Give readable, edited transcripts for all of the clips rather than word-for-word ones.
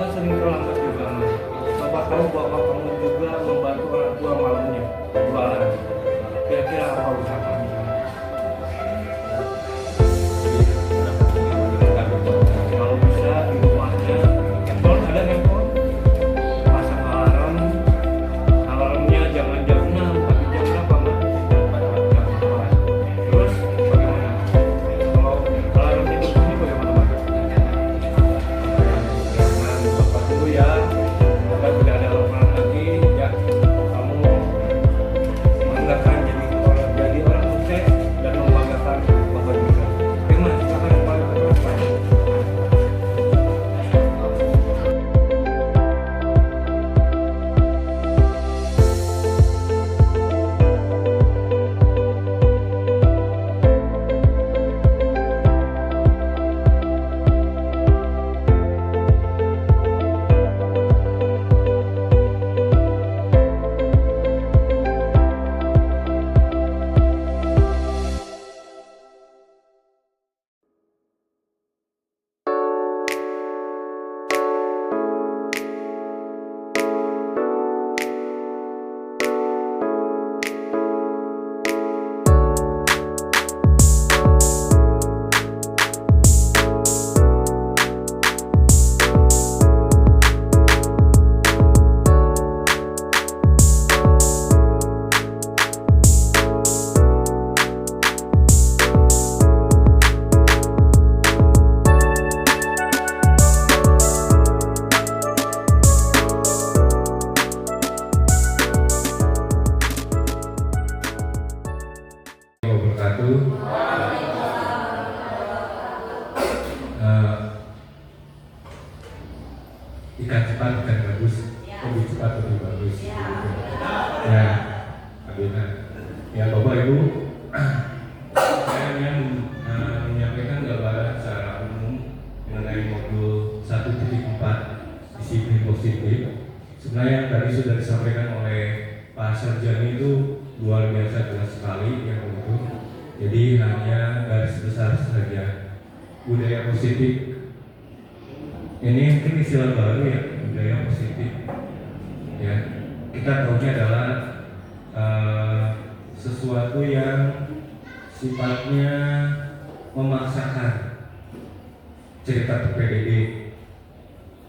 kan sering terlambat juga mas. Bapak tahu bahwa kamu juga membantu orang tua malunya jualan. Kira-kira apa usaha kami? Kalau bisa di rumahnya handphone, ada handphone, pasang alarm. Alarmnya jangan jam 6 tapi jam berapa mas? Jam 4. Terus bagaimana? Kalau alarm itu bunyi bagaimana mas? Jangan bapak dulu ya. Semoga tidak ada laporan lagi ya. Kamu membanggakan jadi orang sukses dan membanggakan bapak juga. Oke mas, silakan Pak. Ikan cepat ikan bagus, lebih cepat lebih bagus. Ya, Abina. Ya Bapak Ibu, saya ingin menyampaikan gambaran secara umum mengenai modul 1.4 disiplin positif. Sebenarnya yang tadi sudah disampaikan oleh Pak Sarjani itu luar biasa jelas sekali yang itu. Jadi hanya garis besar saja budaya positif. Ini mungkin istilah baru ya, budaya positif. Ya, kita tahunya adalah sesuatu yang sifatnya memaksakan. Cerita PDD,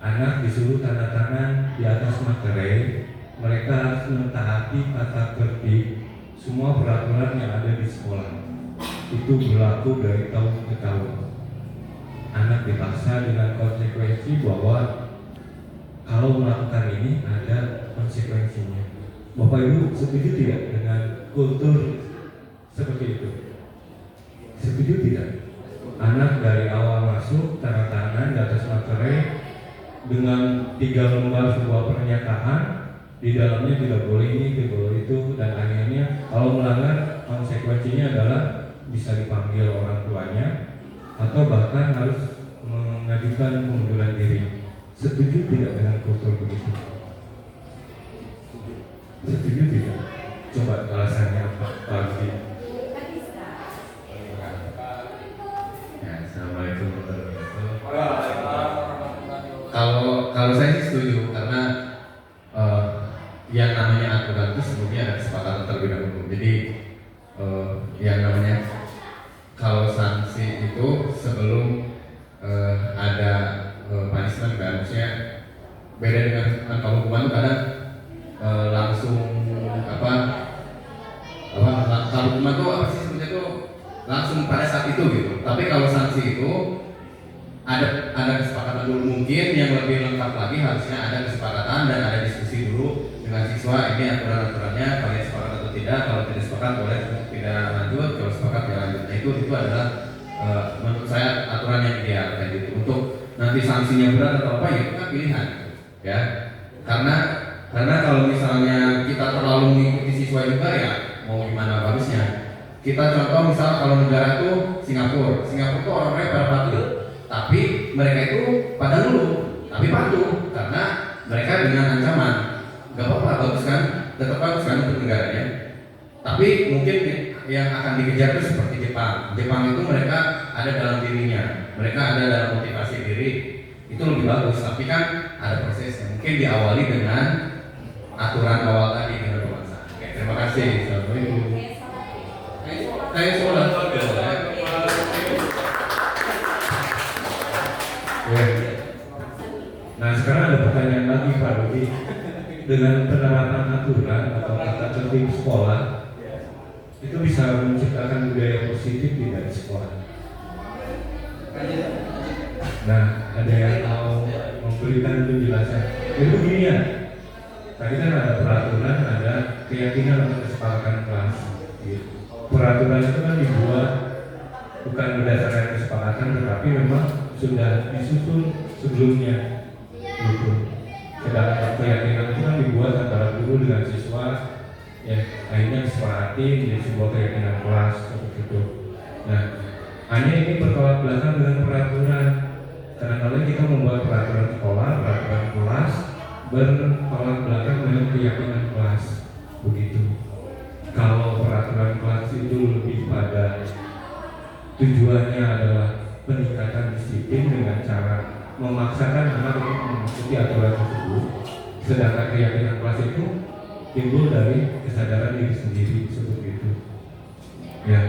anak disuruh tanda tangan di atas materai, mereka harus mentaati kata tertib semua peraturan yang ada di sekolah. Itu berlaku dari tahun ke tahun. Anak dipaksa dengan konsekuensi bahwa kalau melakukan ini ada konsekuensinya. Bapak Ibu setuju tidak dengan kultur seperti itu? Setuju tidak? Anak dari awal masuk tanda tangan di atas materai dengan 3 lembar sebuah pernyataan, di dalamnya tidak boleh ini, tidak boleh itu, dan akhirnya kalau melanggar konsekuensinya adalah bisa dipanggil orang tuanya atau bahkan harus mengajukan pengunduran diri. Setuju tidak dengan kultur begitu? Setuju tidak? Coba alasannya apa, Pak Alfi? Ya, Assalamualaikum warahmatullahi wabarakatuh. Kalau saya sih setuju karena yang namanya aturan itu sebelumnya ada kesepakatan terlebih dahulu. Jadi yang namanya kalau sanksi itu sebelum ada punishment kan, maksudnya beda dengan kalau hukuman itu kadang langsung kalau hukuman itu apa sih sebetulnya itu langsung pada saat itu gitu. Tapi kalau sanksi itu ada kesepakatan dulu, mungkin yang lebih lengkap lagi harusnya ada kesepakatan dan ada diskusi dulu dengan siswa, ini aturan-aturannya kalian sepakat atau tidak. Kalau tidak sepakat boleh tidak lanjut, kalau sepakat ya lanjut. Nah, itu adalah menurut saya aturan yang ideal kayak gitu. Untuk nanti sanksinya berat atau apa ya itu kan pilihan ya. Karena kalau misalnya kita terlalu mengikuti siswa juga ya mau gimana bagusnya. Kita contoh misal kalau negara itu Singapura itu orang-orangnya pada patuh, tapi mereka itu pada nurut tapi patuh karena mereka dengan ancaman. Gak apa-apa, bagus kan, tetap bagus kan untuk negaranya. Tapi mungkin yang akan dikejar itu seperti Jepang itu mereka ada dalam dirinya, mereka ada dalam motivasi diri. itu lebih bagus. Tapi kan ada prosesnya. Mungkin diawali dengan aturan awal tadi dengan kebangsaan. Oke, terima kasih. Assalamualaikum. Saya sholat ya. Nah sekarang ada pertanyaan lagi Pak Dodi. Dengan penerapan aturan atau tata tertib sekolah itu bisa menciptakan budaya positif tidak di sekolah. Nah, ada yang mau memberikan penjelasan. Jadi begini ya, tadi kan ada peraturan, ada keyakinan atau kesepakatan kelas. Gitu. Peraturan itu kan dibuat bukan berdasarkan kesepakatan, tetapi memang sudah disusun sebelumnya. Gitu. Sedangkan keyakinan itu kan dibuat antara guru dengan siswa, ya akhirnya disepakati menjadi sebuah keyakinan kelas seperti itu. Nah, hanya ini bertolak belakang dengan peraturan. Kadang-kadang kita membuat peraturan sekolah, peraturan kelas bertolak belakang dengan keyakinan kelas, begitu. Kalau peraturan kelas itu lebih pada tujuannya adalah peningkatan disiplin dengan cara memaksakan anak untuk mengikuti aturan tersebut, sedangkan keyakinan kelas itu timbul dari kesadaran diri sendiri seperti itu. Ya,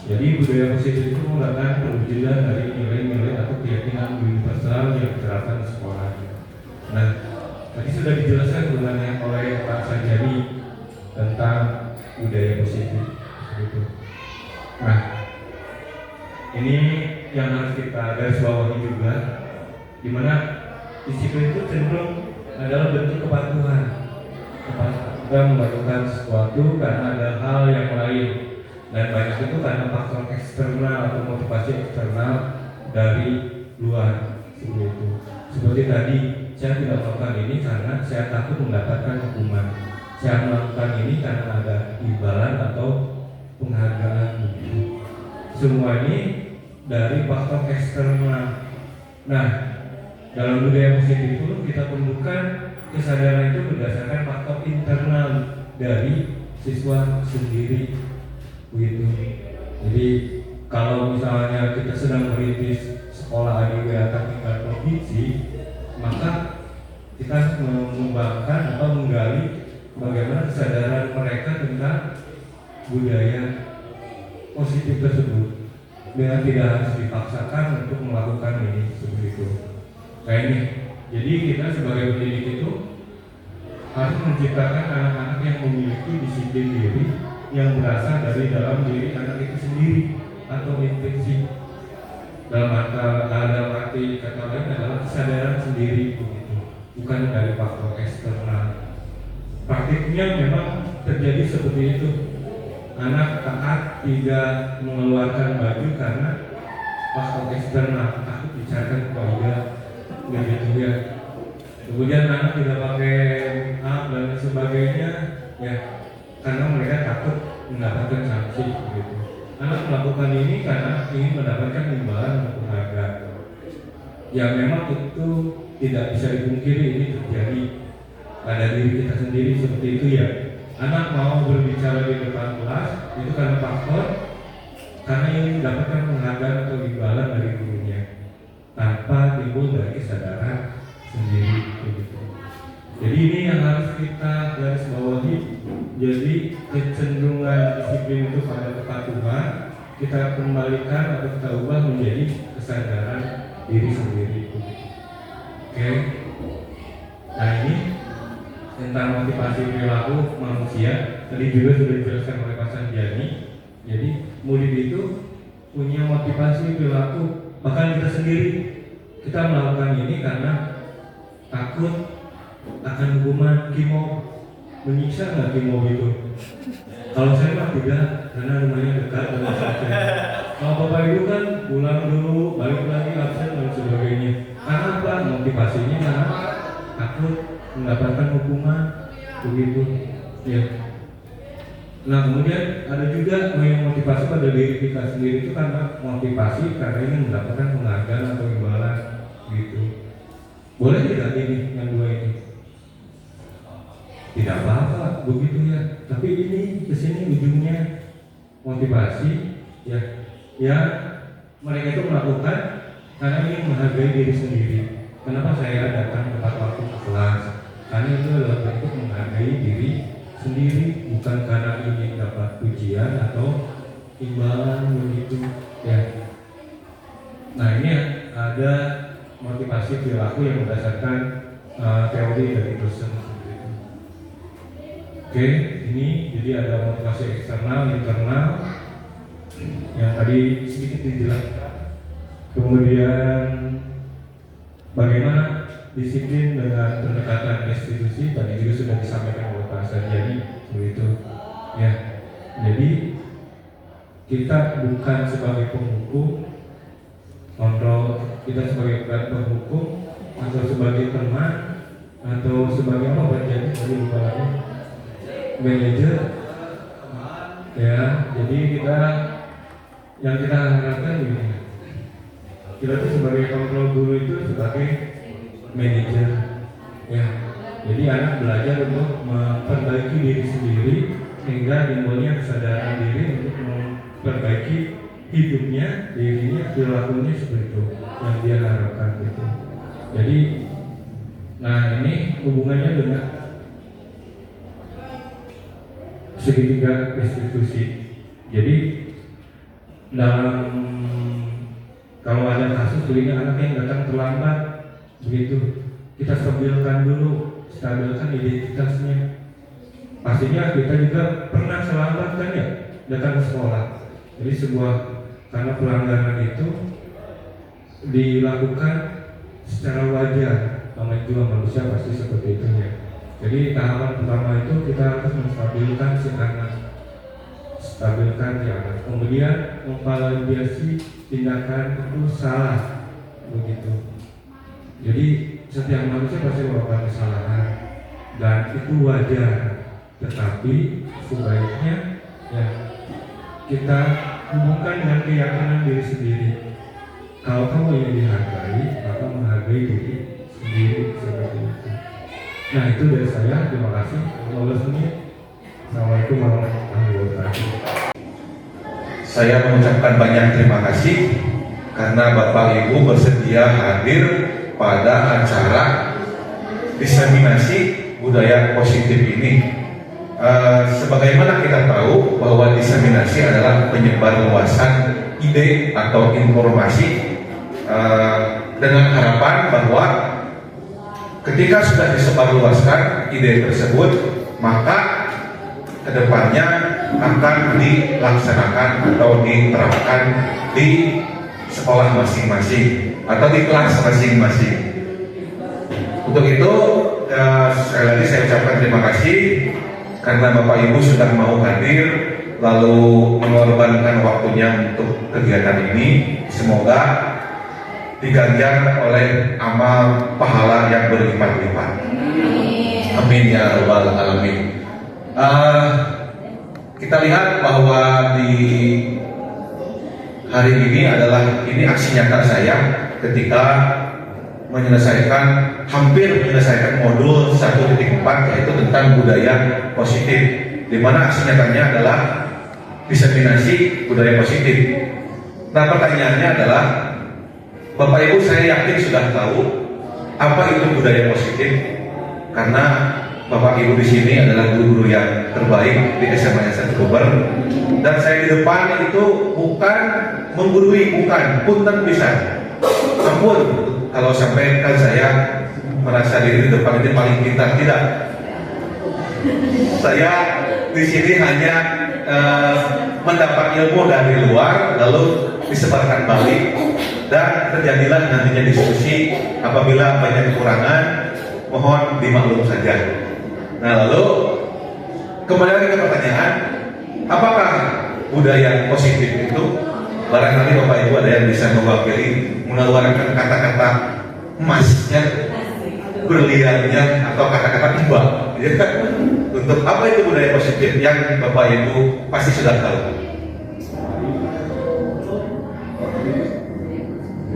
jadi budaya positif itu merupakan perwujudan dari nilai-nilai atau keyakinan universal yang diterapkan di sekolah. Nah, tadi sudah dijelaskan sebenarnya oleh Pak Sanjani tentang budaya positif itu. Nah, ini yang harus kita garis bawahi juga, di mana disiplin itu cenderung adalah bentuk kepatuhan. Kita melakukan sesuatu karena ada hal yang lain, dan banyak itu karena faktor eksternal atau motivasi eksternal dari luar seperti itu. Seperti tadi, saya tidak melakukan ini karena saya takut mendapatkan hukuman. Saya melakukan ini karena ada imbalan atau penghargaan. Semua ini dari faktor eksternal. Nah, dalam budaya positif itu kita temukan kesadaran itu berdasarkan faktor internal dari siswa sendiri, begitu. Jadi kalau misalnya kita sedang merintis sekolah ADWK tingkat provinsi, maka kita mengembangkan atau menggali bagaimana kesadaran mereka tentang budaya positif tersebut dengan tidak harus dipaksakan untuk melakukan ini seperti itu. Kayak ini. Jadi kita sebagai pendidik itu harus menciptakan anak-anak yang memiliki disiplin diri yang berasal dari dalam diri anak itu sendiri atau intuisi. Dalam arti kata lain adalah kesadaran sendiri begitu, bukan dari faktor eksternal. Praktiknya memang terjadi seperti itu. Anak taat tidak mengeluarkan baju karena faktor eksternal, takut bicarakan keluarga, begitu ya. Kemudian anak tidak pakai make-up dan sebagainya, ya karena mereka takut mendapatkan sanksi, begitu. Anak melakukan ini karena ingin mendapatkan imbalan atau penghargaan. Yang memang itu tidak bisa dipungkiri ini terjadi pada diri kita sendiri seperti itu ya. Anak mau berbicara di depan kelas itu karena faktor karena ingin mendapatkan penghargaan atau imbalan dari gurunya tanpa timbul dari kesadaran sendiri begitu. Jadi ini yang harus kita garis bawahi. Jadi kecenderungan disiplin itu pada kepatuhan kita kembalikan atau kita ubah menjadi kesadaran diri sendiri. Oke. Nah ini tentang motivasi perilaku manusia tadi juga sudah dijelaskan oleh Pak Sanjani. Jadi murid itu punya motivasi perilaku, bahkan kita sendiri kita melakukan ini karena takut akan hukuman. Kimo menyiksa nggak kimo itu? Kalau saya mah tidak, karena rumahnya dekat dan sebagainya. Kalau bapak ibu kan pulang dulu, balik lagi absen dan sebagainya. Karena apa? Motivasinya karena takut mendapatkan hukuman begitu. Ya. Nah kemudian ada juga yang motivasi pada diri kita sendiri itu karena motivasi karena ingin mendapatkan penghargaan atau imbalan gitu. Boleh tidak ini yang dua ini? Tidak apa-apa begitu ya. Tapi ini kesini ujungnya motivasi ya mereka itu melakukan karena ingin menghargai diri sendiri. Kenapa saya datang tepat waktu ke kelas? Karena itu adalah bentuk menghargai diri sendiri, bukan karena ingin dapat pujian atau imbalan begitu ya. Nah ini ada motivasi perilaku yang berdasarkan teori dari Rosen. Oke, ini jadi ada motivasi eksternal, internal yang tadi sedikit dijelaskan. Kemudian bagaimana disiplin dengan pendekatan restitusi tadi juga sudah disampaikan oleh Pak Sarjani begitu ya. Jadi kita bukan sebagai penghukum, kontrol kita sebagai penghukum atau sebagai teman atau sebagai apa Pak Jadi tadi lupa lagi manajer ya. Jadi kita yang kita harapkan ini kita tuh sebagai kontrol guru itu sebagai manajer ya. Jadi anak belajar untuk memperbaiki diri sendiri sehingga timbulnya kesadaran diri untuk memperbaiki hidupnya, dirinya, perilakunya seperti itu yang dia harapkan gitu. Jadi nah ini hubungannya dengan segitiga restitusi. Jadi dalam kalau ada kasus begini anak yang datang terlambat begitu, kita stabilkan dulu, stabilkan identitasnya. Pastinya kita juga pernah terlambat kan ya datang ke sekolah. Jadi sebuah karena pelanggaran itu dilakukan secara wajar, namanya juga manusia pasti seperti itu ya. Jadi tahapan pertama itu kita harus menstabilkan si anak, stabilkan si anak, kemudian memvalidasi tindakan itu salah begitu. Jadi setiap manusia pasti melakukan kesalahan dan itu wajar, tetapi sebaiknya ya kita hubungkan dengan keyakinan diri sendiri. Kalau kamu ingin dihargai, maka menghargai diri sendiri seperti itu. Nah itu dari saya, terima kasih. Assalamualaikum warahmatullahi wabarakatuh. Saya mengucapkan banyak terima kasih karena Bapak Ibu bersedia hadir pada acara diseminasi budaya positif ini. Sebagaimana kita tahu bahwa diseminasi adalah penyebarluasan ide atau informasi dengan harapan bahwa ketika sudah disebarluaskan ide tersebut, maka kedepannya akan dilaksanakan atau diterapkan di sekolah masing-masing atau di kelas masing-masing. Untuk itu sekali lagi saya ucapkan terima kasih karena Bapak Ibu sudah mau hadir lalu mengorbankan waktunya untuk kegiatan ini. Semoga diganjar oleh amal pahala yang berlipat-lipat. Amin ya rabbal alamin. Kita lihat bahwa di hari ini adalah aksi nyata saya ketika hampir menyelesaikan modul 1.4 yaitu tentang budaya positif, di mana aksi nyatanya adalah diseminasi budaya positif. Nah pertanyaannya adalah, Bapak Ibu saya yakin sudah tahu apa itu budaya positif karena Bapak Ibu di sini adalah guru-guru yang terbaik di SMA Yayasan Kober, dan saya di depan itu bukan menggurui, bukan, punten bisa, ampun kalau sampai kan saya merasa diri di depan itu paling pintar, tidak. Saya di sini hanya mendapat ilmu dari luar lalu disebarkan balik, dan terjadilah nantinya diskusi. Apabila banyak kekurangan mohon dimaklum saja. Nah lalu kembali lagi ke pertanyaan, apakah budaya positif itu? Barangkali Bapak Ibu ada yang bisa mewakili, mengeluarkan kata-kata emasnya, berliannya, atau kata-kata tiba ya. Untuk apa itu budaya positif yang Bapak Ibu pasti sudah tahu?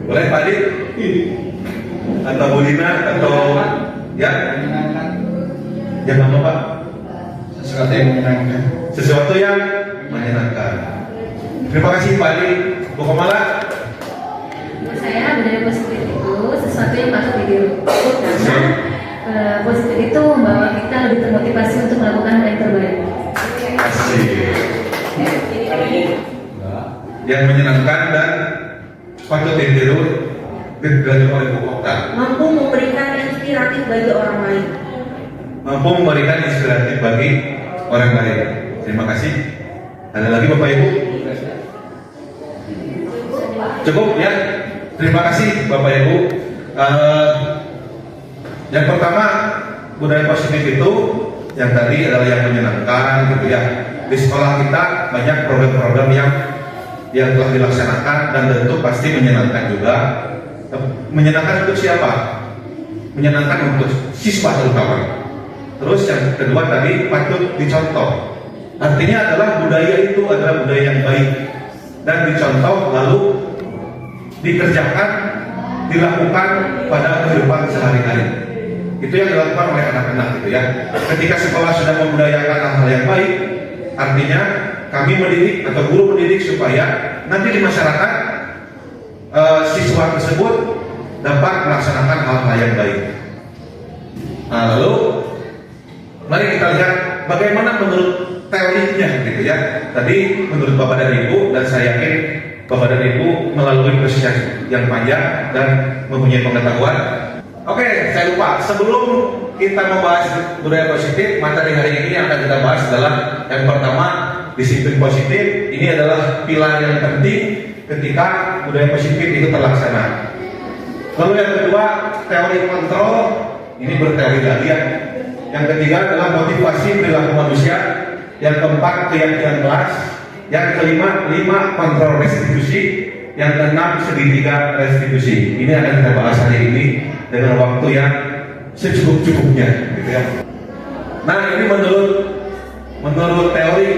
Boleh Pak Adi? Atau Bu Lina? Atau ya? Jangan lupa sesuatu yang menyenangkan. Sesuatu yang menyenangkan. Terima kasih Pak Adi. Bu Komala. Menurut saya budaya positif itu sesuatu yang patut ditiru karena positif itu membawa kita lebih termotivasi untuk melakukan hal yang terbaik. Asik. Yang menyenangkan dan patut ditiru dilatih oleh Bu Okta. Mampu memberikan inspiratif bagi orang lain. Mampu memberikan inspiratif bagi orang lain. Terima kasih. Ada lagi Bapak Ibu? Cukup ya. Terima kasih Bapak Ibu. Yang pertama, budaya positif itu yang tadi adalah yang menyenangkan gitu ya. Di sekolah kita banyak program-program yang telah dilaksanakan dan tentu pasti menyenangkan juga. Menyenangkan untuk siapa? Menyenangkan untuk siswa terutama. Terus yang kedua tadi patut dicontoh. Artinya adalah budaya itu adalah budaya yang baik dan dicontoh lalu dikerjakan, dilakukan pada kehidupan sehari-hari. Itu yang dilakukan oleh anak-anak gitu ya. Ketika sekolah sudah membudayakan hal-hal yang baik, artinya kami mendidik atau guru mendidik supaya nanti di masyarakat siswa tersebut dapat melaksanakan hal-hal yang baik. Nah, lalu mari kita lihat bagaimana menurut teorinya gitu ya. Tadi menurut Bapak dan Ibu, dan saya yakin Bapak dan Ibu melalui proses yang panjang dan mempunyai pengetahuan. Oke, saya lupa. Sebelum kita membahas budaya positif, materi hari ini yang akan kita bahas adalah yang pertama, disiplin positif. Ini adalah pilar yang penting ketika budaya positif itu terlaksana. Lalu yang kedua, teori kontrol. Ini berteori lagi ya. Yang ketiga adalah motivasi perilaku manusia. Yang keempat, keyakinan kelas. Yang kelima, 5 kontrol restitusi. Yang keenam, segitiga restitusi. Ini akan kita bahas hari ini dengan waktu yang secukup-cukupnya, gitu ya. Nah, ini menurut teori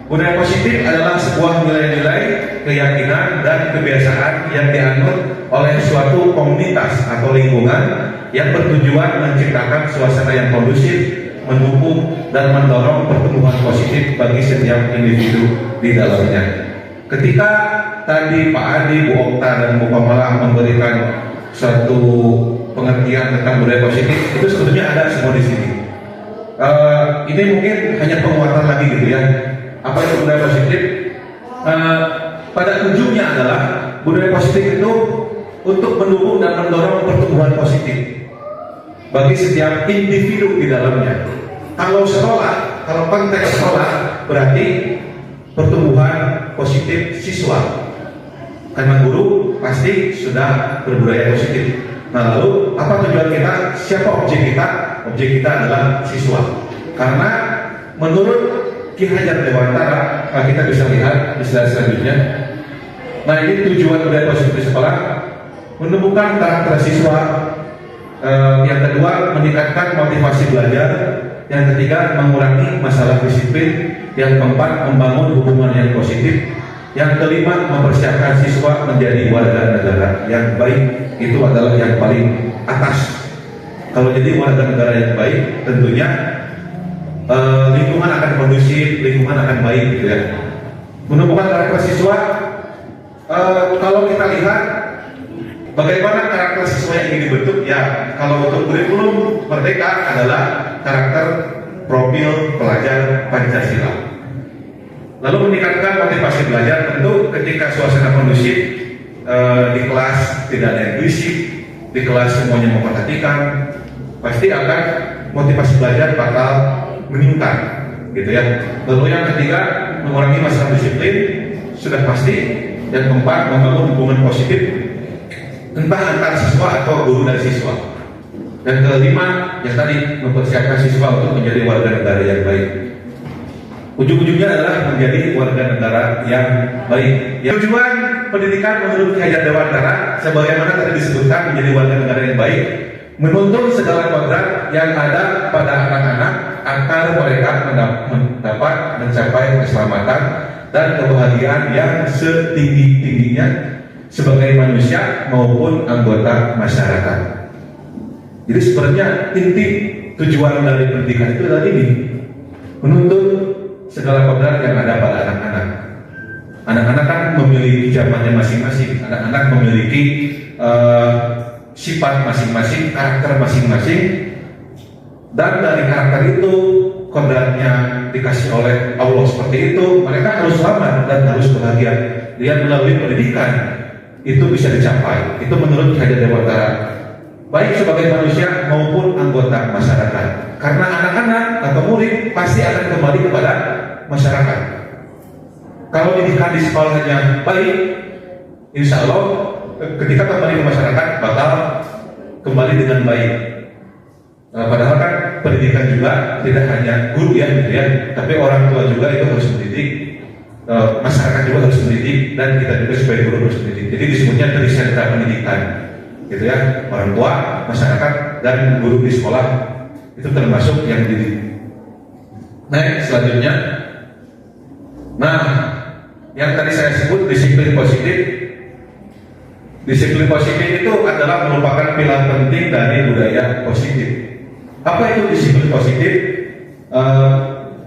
budaya positif adalah sebuah nilai-nilai, keyakinan dan kebiasaan yang dianut oleh suatu komunitas atau lingkungan yang bertujuan menciptakan suasana yang kondusif, mendukung dan mendorong pertumbuhan positif bagi setiap individu di dalamnya. Ketika tadi Pak Adi, Bu Okta dan Bu Kamala memberikan suatu pengertian tentang budaya positif, itu sebetulnya ada semua di sini. Ini mungkin hanya penguatan lagi gitu ya. Apa itu budaya positif? Pada ujungnya adalah budaya positif itu untuk mendukung dan mendorong pertumbuhan positif bagi setiap individu di dalamnya. Kalau sekolah, kalau konteks sekolah berarti pertumbuhan positif siswa, karena guru pasti sudah berbudaya positif. Nah, lalu apa tujuan kita? Siapa objek kita? Objek kita adalah siswa. Karena menurut Ki Hajar Dewantara, kita bisa lihat di slide selanjutnya. Nah, ini tujuan budaya positif di sekolah: menumbuhkan karakter siswa. Yang kedua, meningkatkan motivasi belajar. Yang ketiga, mengurangi masalah disiplin. Yang keempat, membangun hubungan yang positif. Yang kelima, mempersiapkan siswa menjadi warga negara yang baik. Itu adalah yang paling atas. Kalau jadi warga negara yang baik, tentunya lingkungan akan kondusif, lingkungan akan baik gitu ya. Menumbuhkan karakter siswa, kalau kita lihat bagaimana karakter siswa yang ingin dibentuk, ya kalau untuk kurikulum Merdeka adalah karakter profil pelajar Pancasila. Lalu meningkatkan motivasi belajar, tentu ketika suasana kondusif, di kelas tidak ada yang berisik, di kelas semuanya memperhatikan, pasti akan motivasi belajar bakal meningkat, gitu ya. Lalu yang ketiga, mengurangi masalah disiplin, sudah pasti. Yang keempat, membangun hubungan positif, entah antar siswa atau guru dan siswa. Dan kelima, yang tadi mempersiapkan siswa untuk menjadi warga negara yang baik. Ujung-ujungnya adalah menjadi warga negara yang baik. Ya, tujuan pendidikan menurut Ki Hajar Dewantara, sebagaimana tadi disebutkan, menjadi warga negara yang baik, menuntun segala kodrat yang ada pada anak-anak agar mereka dapat mencapai keselamatan dan kebahagiaan yang setinggi-tingginya sebagai manusia maupun anggota masyarakat. Jadi sebenarnya inti tujuan dari pendidikan itu adalah ini, menuntun segala kodrat yang ada pada anak-anak. Anak-anak kan memiliki zamannya masing-masing. Anak-anak memiliki sifat masing-masing, karakter masing-masing, dan dari karakter itu kodratnya dikasih oleh Allah seperti itu, mereka harus selamat dan harus bahagia. Dia melalui pendidikan itu bisa dicapai. Itu menurut Ki Hajar Dewantara, baik sebagai manusia maupun anggota masyarakat. Karena anak-anak atau murid pasti akan kembali kepada masyarakat. Kalau didikan di sekolahnya baik, insya Allah ketika kembali ke masyarakat bakal kembali dengan baik. Padahal kan pendidikan juga tidak hanya guru ya, gitu ya, tapi orang tua juga itu harus mendidik, masyarakat juga harus mendidik, dan kita juga sebagai guru harus mendidik. Jadi disebutnya dari sentra pendidikan, gitu ya, orang tua, masyarakat, dan guru di sekolah itu termasuk yang dididik. Nah, selanjutnya, yang tadi saya sebut disiplin positif. Disiplin positif itu adalah merupakan pilar penting dari budaya positif. Apa itu disiplin positif?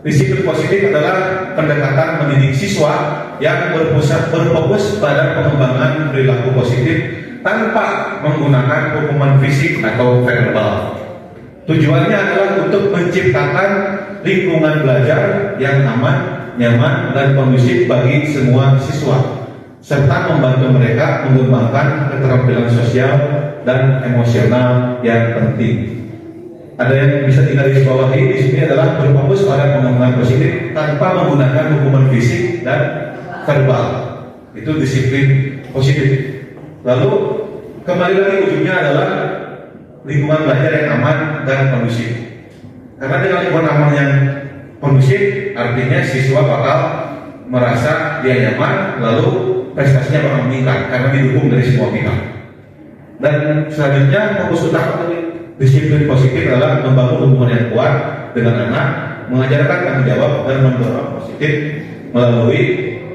Disiplin positif adalah pendekatan mendidik siswa yang berfokus pada pengembangan perilaku positif tanpa menggunakan hukuman fisik atau verbal. Tujuannya adalah untuk menciptakan lingkungan belajar yang aman, nyaman, dan kondusif bagi semua siswa, serta membantu mereka mengembangkan keterampilan sosial dan emosional yang penting. Ada yang bisa digarisbawahi di sini adalah berfokus pada pengembangan positif tanpa menggunakan hukuman fisik dan verbal. Itu disiplin positif. Lalu kembali lagi ujungnya adalah lingkungan belajar yang aman dan kondusif. Karena dengan lingkungan aman yang kondusif, artinya siswa bakal merasa dia nyaman, lalu prestasinya bakal meningkat karena didukung dari semua pihak. Dan selanjutnya fokus utama dari disiplin positif adalah membangun hubungan yang kuat dengan anak, mengajarkan tanggung jawab dan mendorong positif melalui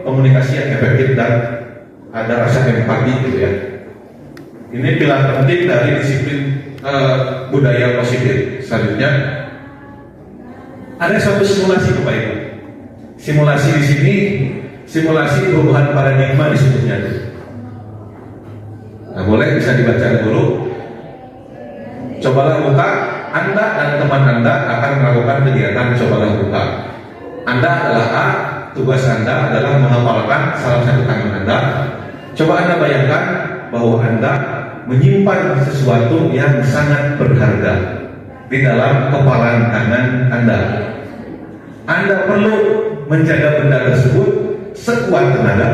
komunikasi yang efektif dan ada rasa empati, gitu ya. Ini pilar penting dari disiplin budaya positif. Selanjutnya ada suatu simulasi, Bapak Ibu. Simulasi di sini, simulasi perubahan paradigma disebutnya. Nah, boleh bisa dibaca dulu. Cobalah buka, Anda dan teman Anda akan melakukan kegiatan cobalah buka. Anda adalah A, tugas Anda adalah menghafalkan salah satu tangan Anda. Coba Anda bayangkan bahwa Anda menyimpan sesuatu yang sangat berharga di dalam kepalan tangan Anda. Anda perlu menjaga benda tersebut sekuat tenaga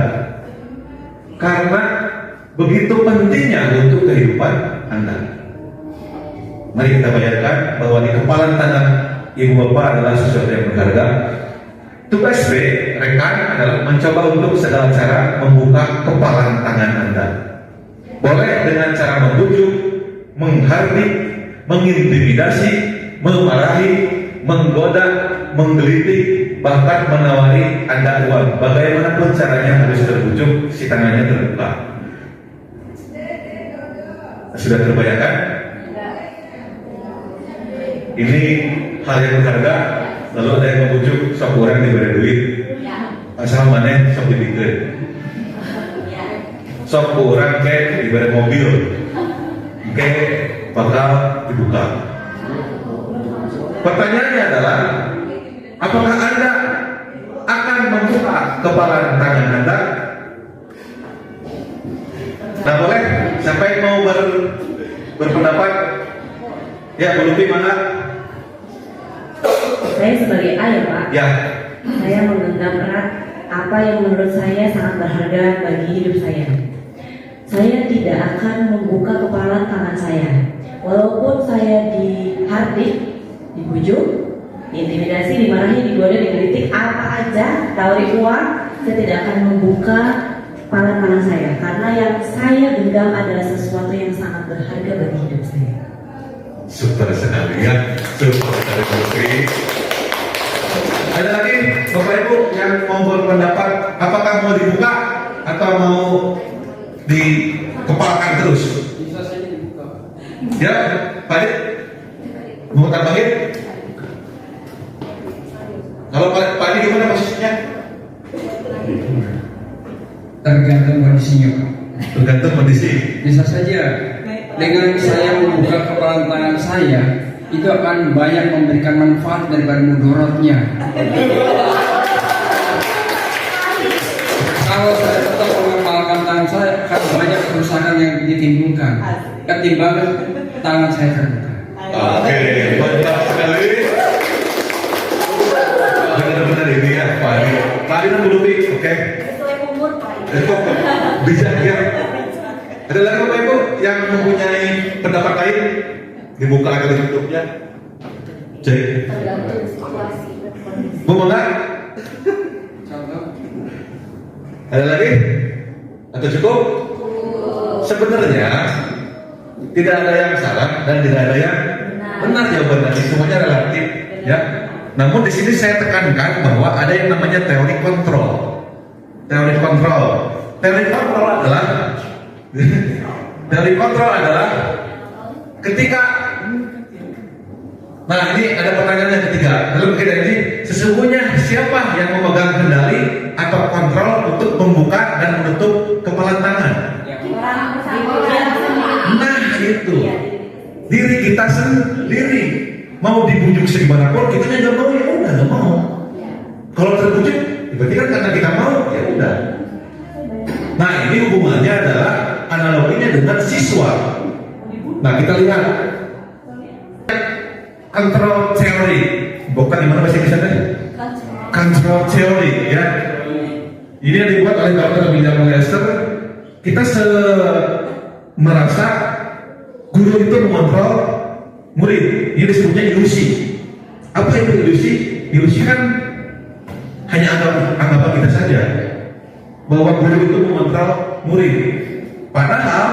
karena begitu pentingnya untuk kehidupan Anda. Mari kita bayangkan bahwa di kepalan tangan ibu bapak adalah sesuatu yang berharga. Tugas B, rekan, adalah mencoba untuk segala cara membuka kepalan tangan Anda. Boleh dengan cara membujuk, menghardik, mengintimidasi, memarahi, menggoda, menggelitik, bahkan menawari Anda uang. Bagaimanapun caranya harus terbujuk, si tangannya terbuka. Sudah terbayangkan? Ini hal yang berharga. Lalu ada yang membujuk sok orang diberi duit, asal mana sok dibikir, sok orang kayak diberi mobil, kayak bakal dibuka. Pertanyaannya adalah, apakah Anda akan membuka kepala tangan Anda? Nah, boleh sampai mau berpendapat? Ya, Bu Lupi, mana? Saya sebagai ayah, Pak. Ya. Saya menggenggam erat apa yang menurut saya sangat berharga bagi hidup saya. Saya tidak akan membuka kepala tangan saya, walaupun saya dihardik, dibujuk, diintimidasi, dimarahi, digoda, digelitik, apa aja, tawari uang, saya tidak akan membuka kepala tangan saya, karena yang saya genggam adalah sesuatu yang sangat berharga bagi hidup saya. Super sekali ya, super sekali. Ada lagi Bapak Ibu yang mau berpendapat, apakah mau dibuka atau mau dikepalkan terus? Bisa saja dibuka. Ya, Pak Adi, mau tambahin? Kalau Pak Adi gimana posisinya? Tergantung kondisinya, Pak. Tergantung kondisi. Bisa saja dengan saya membuka kepalan tangan saya itu akan banyak memberikan manfaat daripada mudorotnya. Kalau saya tetap mengepalkan tangan saya akan banyak kerusakan yang ditimbulkan ketimbang tangan saya terbuka. Oke, mantap sekali. Benar-benar ini ya, Pak Adi. Pak Adi dulu, oke? Sesuai umur Pak. Bisa ya. Ada lagi Bapak Ibu yang mempunyai pendapat lain? Dibuka lagi tutupnya. Cek. Tergantung situasi dan kondisi. Bu Mangga? Contoh, Ada lagi? Atau cukup? Sebenarnya tidak ada yang salah dan tidak ada yang benar jawaban tadi, semuanya relatif ya. Namun di sini saya tekankan bahwa ada yang namanya teori kontrol. Teori kontrol. Teori kontrol adalah teori kontrol adalah ketika nah ini ada pertanyaan yang ketiga. Lalu kita ini sesungguhnya siapa yang memegang kendali atau kontrol untuk membuka dan menutup kepala tangan? Nah itu diri kita sendiri. Mau dibujuk segimanapun kita nggak mau, ya udah nggak mau. Kalau terbujuk berarti kan karena kita mau, ya udah. Nah ini hubungannya adalah analoginya dengan siswa. Nah kita lihat control theory, bukan di mana bahasa Inggrisnya? Control theory ya. Ini yang dibuat oleh Dr. William Lester. Kita merasa guru itu mengontrol murid. Ini disebutnya ilusi. Apa itu ilusi? Ilusi kan hanya anggapan kita saja bahwa guru itu mengontrol murid. Padahal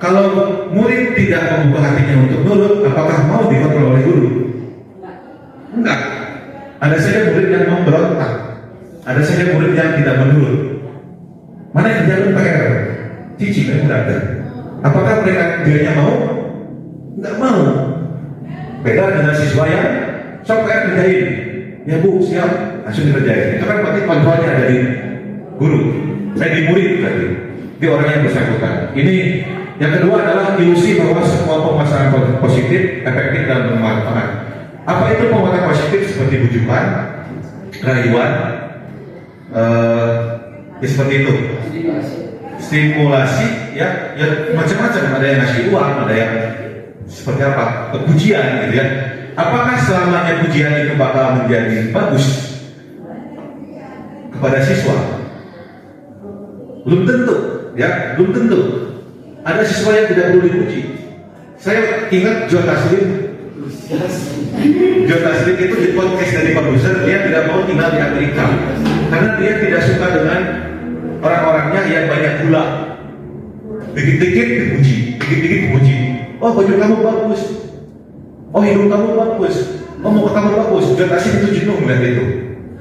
kalau murid tidak membuka hatinya untuk nurut, apakah mau dikontrol oleh guru? Enggak. Ada saja murid yang memberontak. Ada saja murid yang tidak menurut. Mana yang jalan PR? Cici kan tidak ada. Apakah mereka dianya mau? Enggak mau. Beda dengan siswa yang sok PR kerjain. Ya Bu, siap, langsung dikerjain. Itu kan berarti kontrolnya ada di guru. Saya di murid berarti. Di orang yang bersangkutan. Ini yang kedua adalah ilusi bahwa semua pemasaran positif efektif dan bermanfaat. Apa itu penguatan positif seperti bujukan, rayuan, ya seperti itu. Stimulasi, ya macam-macam. Ada yang ngasih uang, ada yang seperti apa? Pujian, gitu ya. Apakah selamanya pujian itu bakal menjadi bagus kepada siswa? Belum tentu, ya, belum tentu. Ada siswa yang tidak perlu dipuji. Saya ingat Joe Taslim. Joe Taslim itu di podcast dari produser, dia tidak mau tinggal di Amerika karena dia tidak suka dengan orang-orangnya yang banyak gula. Dikit-dikit dipuji, dikit-dikit dipuji. Oh baju kamu bagus, oh hidung kamu bagus, oh muka kamu bagus. Joe Taslim itu jenuh melihat itu.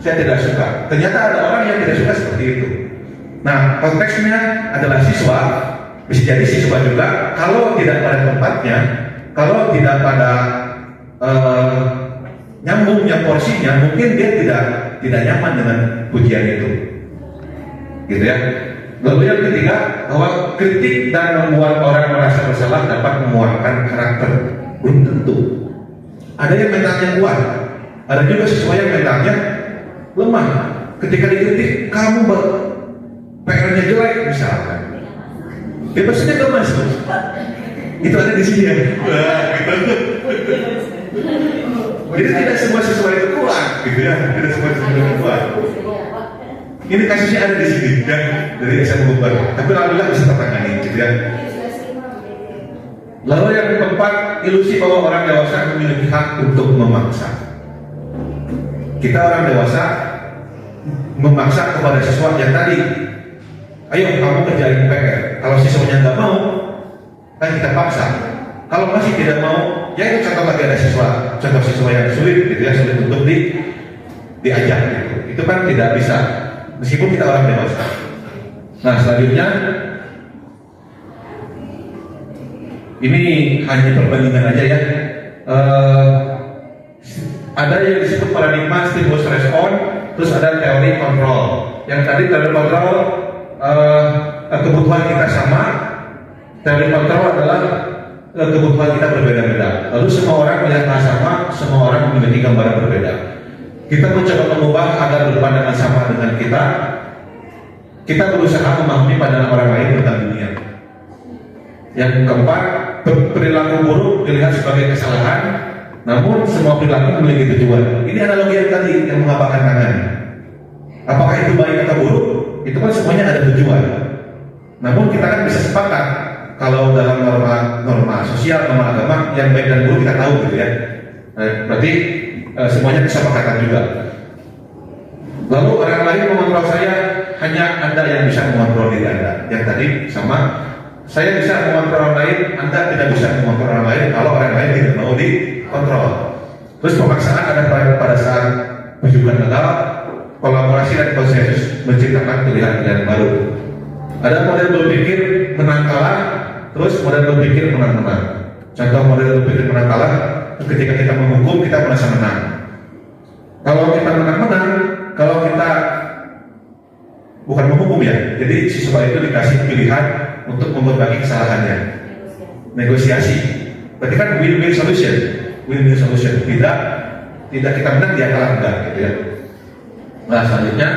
Saya tidak suka. Ternyata ada orang yang tidak suka seperti itu. Nah konteksnya adalah siswa. Bisa jadi siswa juga kalau tidak pada tempatnya, kalau tidak pada nyambungnya porsinya, mungkin dia tidak nyaman dengan pujian itu, gitu ya. Lalu yang ketiga, bahwa kritik dan membuat orang merasa bersalah dapat memuaskan karakter. Belum tentu. Ada yang mentalnya kuat, ada juga siswa yang mentalnya lemah. Ketika dikritik, kamu PR-nya jelek misalkan, dia pastinya gak masuk. Itu ada di sini ya. Gitu. Jadi tidak semua siswa itu kuat, gitu ya. Tidak semua siswa itu kuat. Ini kasusnya ada di sini, ya, dari SMA Bogor. Tapi alhamdulillah bisa tertangani, gitu ya. Lalu yang keempat, ilusi bahwa orang dewasa memiliki hak untuk memaksa. Kita orang dewasa memaksa kepada siswa yang tadi, ayo kamu kerjain PR. Kalau siswanya nggak mau, kan kita paksa. Kalau masih tidak mau, ya itu contoh lagi ada contoh siswa yang sulit, gitu ya, sulit untuk diajak. Gitu. Itu kan tidak bisa, meskipun kita orang dewasa. Nah selanjutnya, ini hanya perbandingan aja ya. Ada yang disebut paradigma stimulus respon, terus ada teori kontrol. Yang tadi teori kontrol kebutuhan kita sama. Teori kontrol adalah kebutuhan kita berbeda-beda. Lalu semua orang melihat hal sama, semua orang memiliki gambaran berbeda. Kita mencoba mengubah agar berpandangan sama dengan kita. Kita berusaha memahami pandangan orang lain tentang dunia. Yang keempat, perilaku buruk dilihat sebagai kesalahan, namun semua perilaku memiliki tujuan. Ini analogi yang tadi yang mengabaikan tangan. Apakah itu baik atau buruk? Itu kan semuanya ada tujuan. Namun kita kan bisa sepakat kalau dalam norma sosial, norma agama, yang baik dan buruk kita tahu gitu ya. Berarti semuanya kesepakatan juga. Lalu orang lain mengontrol saya, hanya Anda yang bisa mengontrol diri Anda. Yang tadi sama, saya bisa mengontrol orang lain, Anda tidak bisa mengontrol orang lain kalau orang lain tidak mau dikontrol. Terus pemaksaan ada pada saat perjuangan gagal, kolaborasi dan konsensus menciptakan pilihan-pilihan baru. Ada model berpikir menang kalah, terus model berpikir menang-menang. Contoh model berpikir menang kalah, ketika kita menghukum kita merasa menang. Kalau kita menang-menang, kalau kita bukan menghukum ya, jadi siswa itu dikasih pilihan untuk memperbaiki kesalahannya, negosiasi. Berarti kan win-win solution, win-win solution. Tidak kita menang dia kalah enggak gitu ya. Nah selanjutnya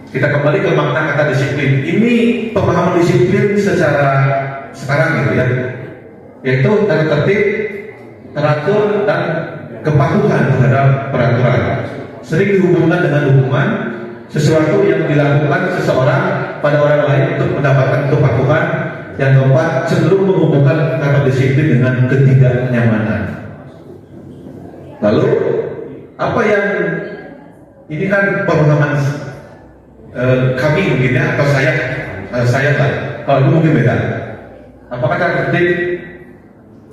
kita kembali ke makna kata disiplin. Ini pemahaman disiplin secara sekarang gitu ya, yaitu tata tertib, teratur dan kepatuhan terhadap peraturan. Sering dihubungkan dengan hukuman, sesuatu yang dilakukan seseorang pada orang lain untuk mendapatkan kepatuhan. Yang keempat, cenderung menghubungkan kata disiplin dengan ketidaknyamanan. Lalu apa yang ini kan pemahaman kami mungkin ya, atau saya lah. Kalau itu mungkin beda. Apakah kata tertib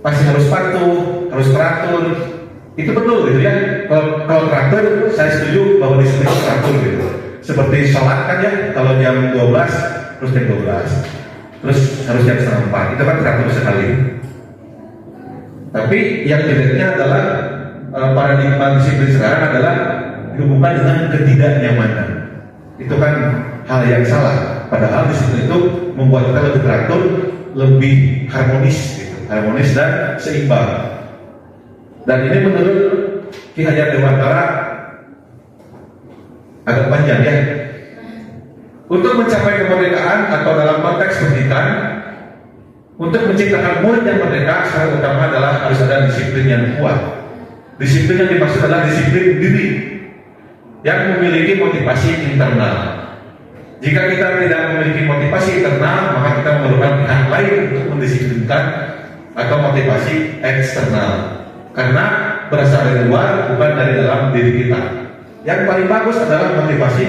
pasti harus patuh, harus teratur? Itu betul gitu ya. Kalau teratur, saya setuju bahwa disiplin teratur gitu. Seperti sholat kan ya, kalau jam 12 terus jam 12, terus harus jam 3:30, itu kan teratur sekali. Tapi yang bedanya adalah paradigma disiplin sekarang adalah dihubungkan dengan ketidaknyamanan. Itu kan hal yang salah. Padahal disiplin itu membuat kita lebih teratur, lebih harmonis, gitu. Harmonis dan seimbang. Dan ini menurut Ki Hajar Dewantara agak panjang ya. Untuk mencapai kemerdekaan atau dalam konteks pendidikan, untuk menciptakan murid yang merdeka, syarat utama adalah harus ada disiplin yang kuat. Disiplin yang dimaksud adalah disiplin diri yang memiliki motivasi internal. Jika kita tidak memiliki motivasi internal, maka kita memerlukan pihak lain untuk mendisiplinkan atau motivasi eksternal. Karena berasal dari luar, bukan dari dalam diri kita. Yang paling bagus adalah motivasi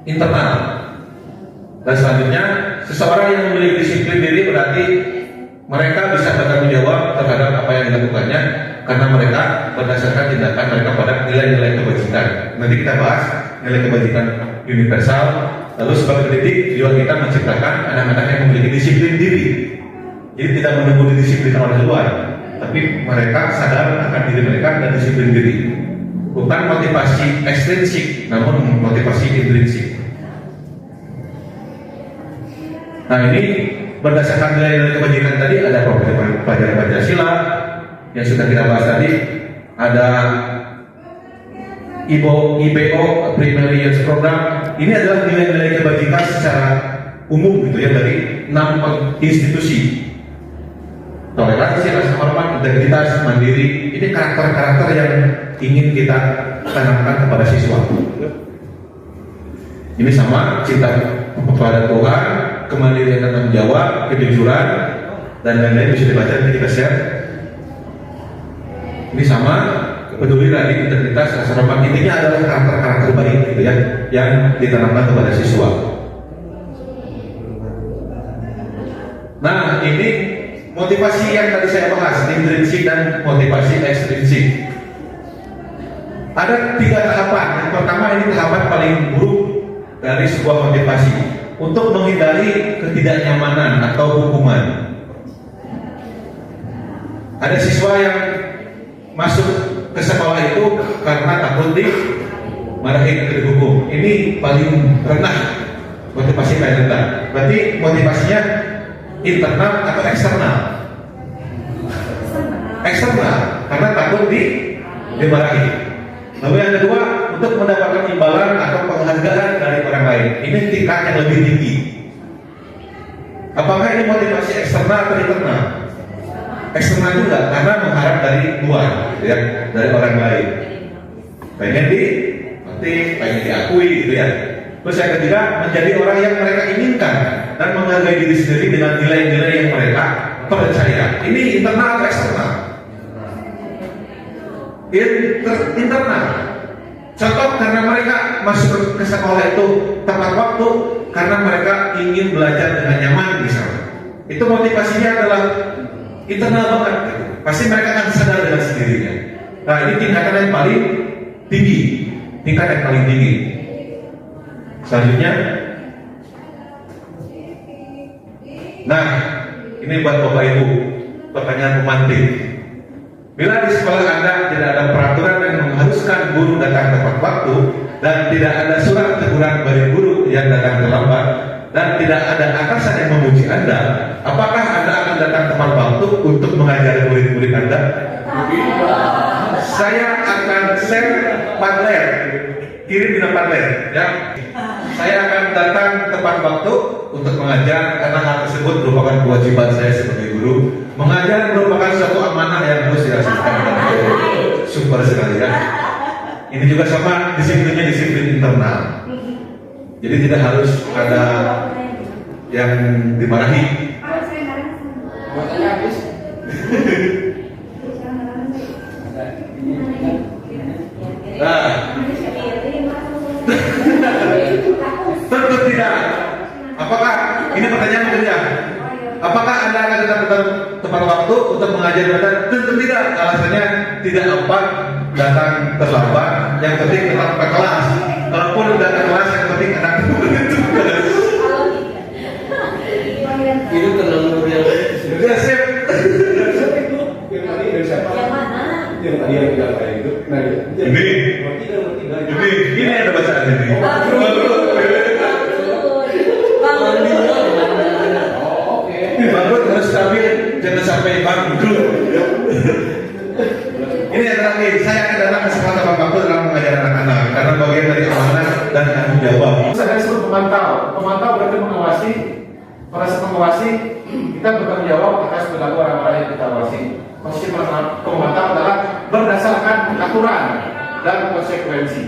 internal. Dan selanjutnya, seseorang yang memiliki disiplin diri berarti mereka bisa bertanggung jawab terhadap apa yang dilakukannya, karena mereka berdasarkan tindakan mereka pada nilai-nilai kebajikan. Nanti kita bahas nilai kebajikan universal. Lalu sebagai pendidik juga kita menciptakan anak-anak yang memiliki disiplin diri. Jadi tidak menunggu didisiplinkan oleh luar, tapi mereka sadar akan diri mereka dan disiplin diri. Bukan motivasi ekstrinsik, namun motivasi intrinsik. Nah ini berdasarkan nilai-nilai kebajikan tadi, ada pelajaran Pancasila yang sudah kita bahas tadi, ada IBO Primary Youth Program. Ini adalah nilai-nilai kebajikan secara umum gitu ya, dari 6 institusi. Toleransi, rasa hormat, integritas, mandiri. Ini karakter-karakter yang ingin kita tanamkan kepada siswa. Ini sama, cinta kepada Tuhan, kemandirian dan tanggung jawab, kejujuran, dan lain-lain bisa dibaca, nanti kita share. Ini sama, peduli, rajin, integritas, rasa hormat. Intinya adalah karakter-karakter baik gitu ya, yang ditanamkan kepada siswa. Nah, ini motivasi yang tadi saya bahas, intrinsik dan motivasi ekstrinsik. Ada 3 tahapan. Yang pertama, ini tahapan paling buruk dari sebuah motivasi, untuk menghindari ketidaknyamanan atau hukuman. Ada siswa yang masuk ke sekolah itu karena takut dimarahin atau dihukum. Ini paling rendah, motivasi paling rendah. Berarti motivasinya internal atau eksternal? Eksternal, karena takut dimarahi. Lalu yang kedua, untuk mendapatkan imbalan atau penghargaan dari orang lain. Ini tingkat yang lebih tinggi. Apakah ini motivasi eksternal atau internal? Eksternal juga, karena mengharap dari luar, gitu ya, dari orang lain. Pengen pengen diakui, gitu ya. Terus yang ketiga, menjadi orang yang mereka inginkan dan menghargai diri sendiri dengan nilai-nilai yang mereka percaya. Ini internal atau eksternal? Internal. Contoh, karena mereka masuk ke sekolah itu tepat waktu, karena mereka ingin belajar dengan nyaman misalnya. Itu motivasinya adalah internal banget. Gitu. Pasti mereka akan sadar dengan sendirinya. Nah, ini tingkatan yang paling tinggi. Tingkat yang paling tinggi. Selanjutnya, nah, ini buat Bapak Ibu, pertanyaan pemantik. Bila di sekolah Anda tidak ada peraturan yang mengharuskan guru datang tepat waktu dan tidak ada surat teguran bagi guru yang datang terlambat dan tidak ada atasan yang memuji Anda, apakah Anda akan datang tepat waktu untuk mengajar murid-murid Anda? Saya akan share Padlet, kirim di Padlet, ya. Saya akan datang tepat waktu untuk mengajar karena hal tersebut merupakan kewajiban saya sebagai guru. Mengajar merupakan suatu amanah yang harus dirasakan. Super sekali ya. Ini juga sama disiplinnya disiplin internal. Jadi tidak harus ada yang dimarahi. Nah, tentu tidak. Apakah ini pertanyaan kedua? Apakah Anda akan datang tepat waktu untuk mengajar mereka? Tentu tidak. Alasannya tidak apa datang terlambat. Yang penting tetap ke kelas. Kalaupun udah ke kelas, yang penting anak bertugas. Itu terlalu realistis. Sudah sip. Yang tadi dari siapa? Yang mana? Yang tadi yang bilang kayak itu. Nah, Ini ada bacaan ini. Bangkrut harus stabil, jangan sampai bangkrut. Ini yang terakhir, saya akan datang ke sekolah tepat waktu dalam mengajar anak-anak karena bagian dari amanah dan tanggung jawab. saya disebut pemantau. Pemantau berarti mengawasi. Pada saat mengawasi, kita bertanggung jawab atas perilaku orang-orang yang kita awasi. Posisi pemantau adalah berdasarkan aturan dan konsekuensi.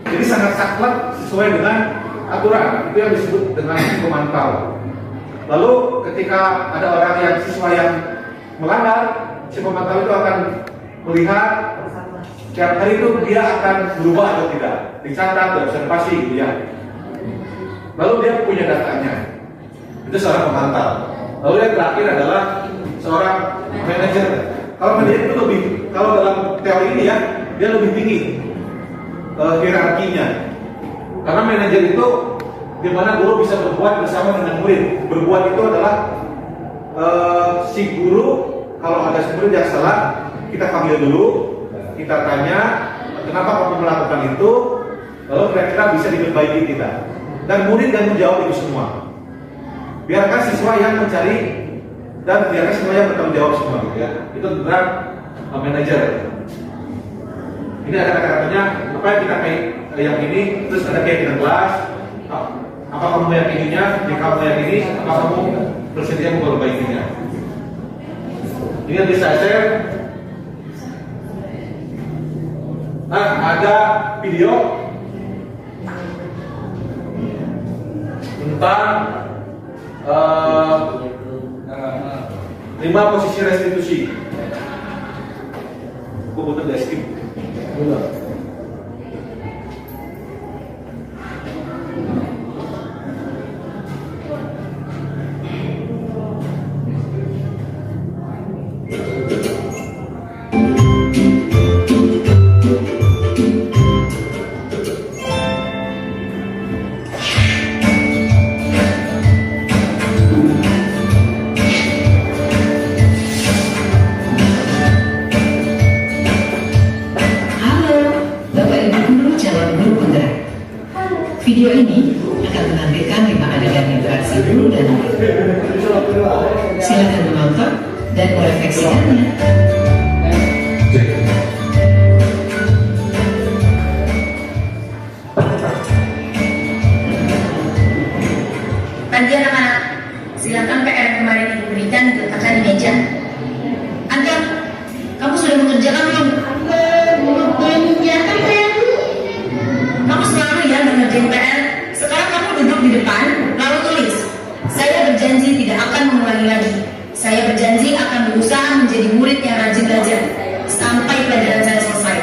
Jadi sangat saklek sesuai dengan aturan. Itu yang disebut dengan pemantau. Lalu ketika ada orang yang siswa yang melanggar, si pemantau itu akan melihat setiap hari itu dia akan berubah atau tidak, dicatat, observasi gitu ya. Lalu dia punya datanya. Itu seorang pemantau. Lalu yang terakhir adalah seorang manajer. Kalau manajer itu lebih, kalau dalam teori ini ya, dia lebih tinggi hierarkinya. Karena manajer itu di mana guru bisa berbuat bersama dengan murid. Berbuat itu adalah si guru kalau ada murid yang salah, kita panggil dulu, kita tanya kenapa kamu melakukan itu, lalu kira-kira bisa diperbaiki kita. Dan murid yang menjawab itu semua. Biarkan siswa yang mencari dan biarkan siswa yang bertanggung jawab semua, gitu ya. Itu tentang manajer. Ini ada kata-katanya, apa yang kita yang ini, terus ada keyakinan kelas. Apa kamu meyakininya? Jika kamu meyakini, apa kamu bersedia memperbaikinya? Ini yang bisa share. Nah, ada video tentang 5 posisi restitusi. Aku butuh skip. Video ini akan menampilkan 5 adegan interaksi guru dan murid. Silakan menonton dan merefleksikannya. Cek. Pagi anak-anak, silakan PR yang kemarin ibu berikan diletakkan di meja. Anton, kamu sudah mengerjakan belum? Belum mengerjakan saya, Bu. Kamu selalu ya mengerjain PR. Sekarang kamu duduk di depan, lalu tulis. Saya berjanji tidak akan mengulangi lagi. Saya berjanji akan berusaha menjadi murid yang rajin belajar sampai pelajaran saya selesai.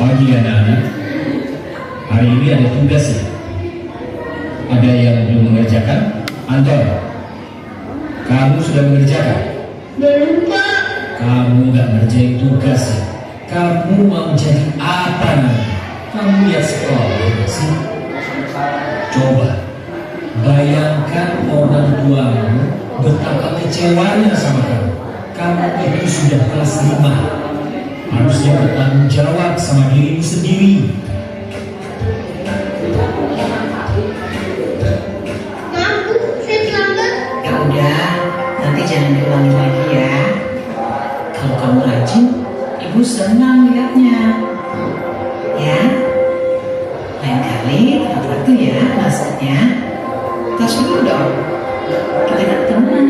Pagi anak-anak, hari ini ada tugas ya. Ada yang belum mengerjakan? Anton, kamu sudah mengerjakan? Belum, Pak. Kamu nggak ngerjain tugas ya? Kamu mau jadi apa nanti? Kamu lihat sekolah ya sih? Coba bayangkan orang tuamu betapa kecewanya sama kamu. Kamu itu sudah kelas 5, harusnya bertanggung jawab sama dirimu sendiri. Maaf, Bu, saya terlambat. Ya udah, nanti jangan diulangi lagi ya. Kalau kamu rajin, ibu senang lihatnya. Ya, lain kali tepat waktu ya masuknya. Tas dulu dong. Kita nggak teman.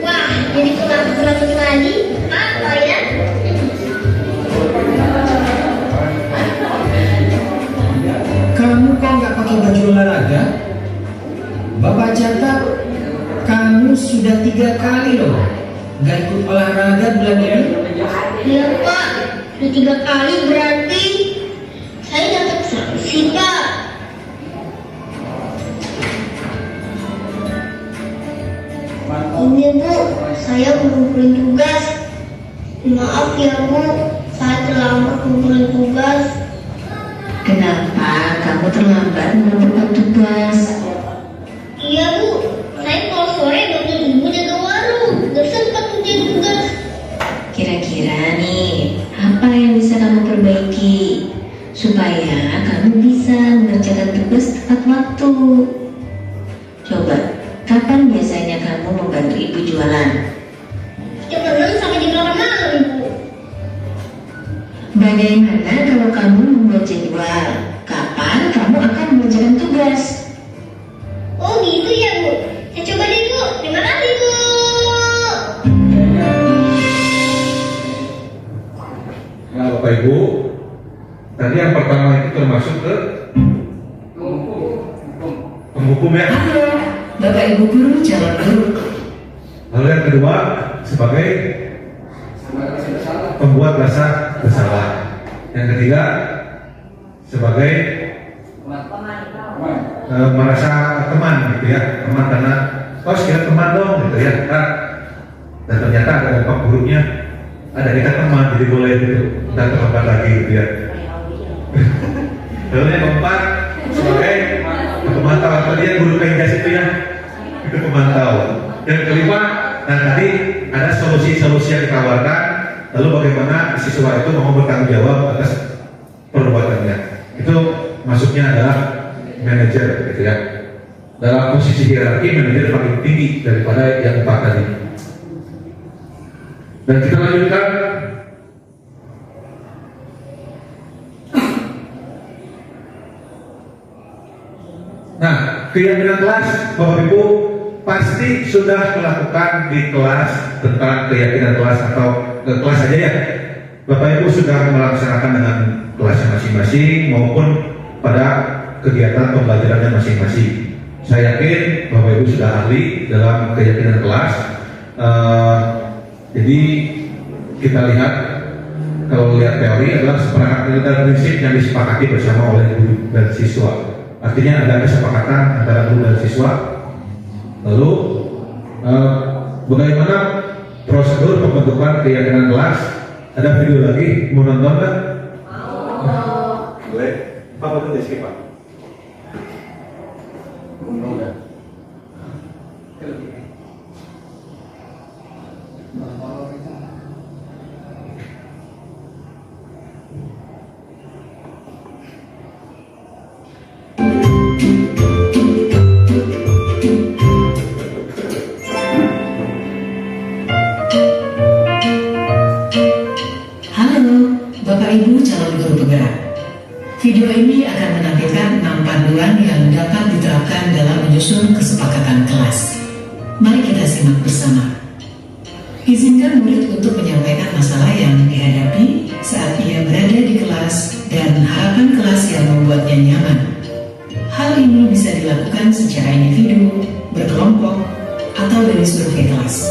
Wah, jadi penakut lagi. Apa ya? Kamu kok nggak pakai baju olahraga? Bapak catat kamu sudah 3 kali loh nggak ikut olahraga bulan ini. Iya, Pak. Sudah 3 kali berarti saya dapat sanksi, Pak. Ini, Bu, saya mengumpulin tugas. Maaf ya, Bu, saya terlambat mengumpulin tugas. Kenapa kamu terlambat mengumpulkan tugas? Iya, Bu, saya kalau sore bantu ibu jaga warung, gak sempat ngerjain tugas. Kira-kira nih, apa yang bisa kamu perbaiki supaya kamu bisa mengerjakan tugas tepat waktu? Coba, kapan biasanya kamu membantu ibu jualan? Jam 6 sampai jam 8 malam, Ibu. Bagaimana kalau kamu membuat jadwal? Kapan kamu akan mengerjakan tugas? Oh gitu ya, Bu. Saya coba deh, Bu. Terima kasih, Bu. Nah, Bapak Ibu, tadi yang pertama itu termasuk ke penghukum ya. Halo, Bapak Ibu guru, calon guru. Lalu yang kedua sebagai pembuat rasa bersalah. Yang ketiga sebagai merasa teman gitu ya, teman karena kita teman dong gitu ya. Dan ternyata ada dampak buruknya, ada kita teman jadi boleh gitu, kita terlambat lagi gitu ya. Lalu yang keempat sebagai pemantau, atau dia guru PNJAS itu ya, itu pemantau. Yang kelima, nah tadi ada solusi-solusi yang ditawarkan, lalu bagaimana siswa itu mau bertanggung jawab atas perbuatannya. Itu masuknya adalah manajer gitu ya. Dalam posisi hierarki, manajer paling tinggi daripada yang 4 tadi. Dan kita lanjutkan. Nah, keyakinan kelas, Bapak Ibu pasti sudah melakukan di kelas tentang keyakinan kelas, atau ke kelas saja ya. Bapak Ibu sudah melaksanakan dengan kelasnya masing-masing maupun pada kegiatan pembelajarannya masing-masing. Saya yakin Bapak Ibu sudah ahli dalam keyakinan kelas. Jadi kita lihat, kalau lihat teori adalah seperangkat prinsip yang disepakati bersama oleh guru dan siswa. Artinya ada kesepakatan antara guru dan siswa. Lalu bagaimana prosedur pembentukan keyakinan kelas? Ada video lagi, mau nonton nggak? Boleh. Pak, betul di skip Pak. Video ini akan menampilkan 6 panduan yang dapat diterapkan dalam menyusun kesepakatan kelas. Mari kita simak bersama. Izinkan murid untuk menyampaikan masalah yang dihadapi saat ia berada di kelas dan harapan kelas yang membuatnya nyaman. Hal ini bisa dilakukan secara individu, berkelompok, atau dari survei kelas.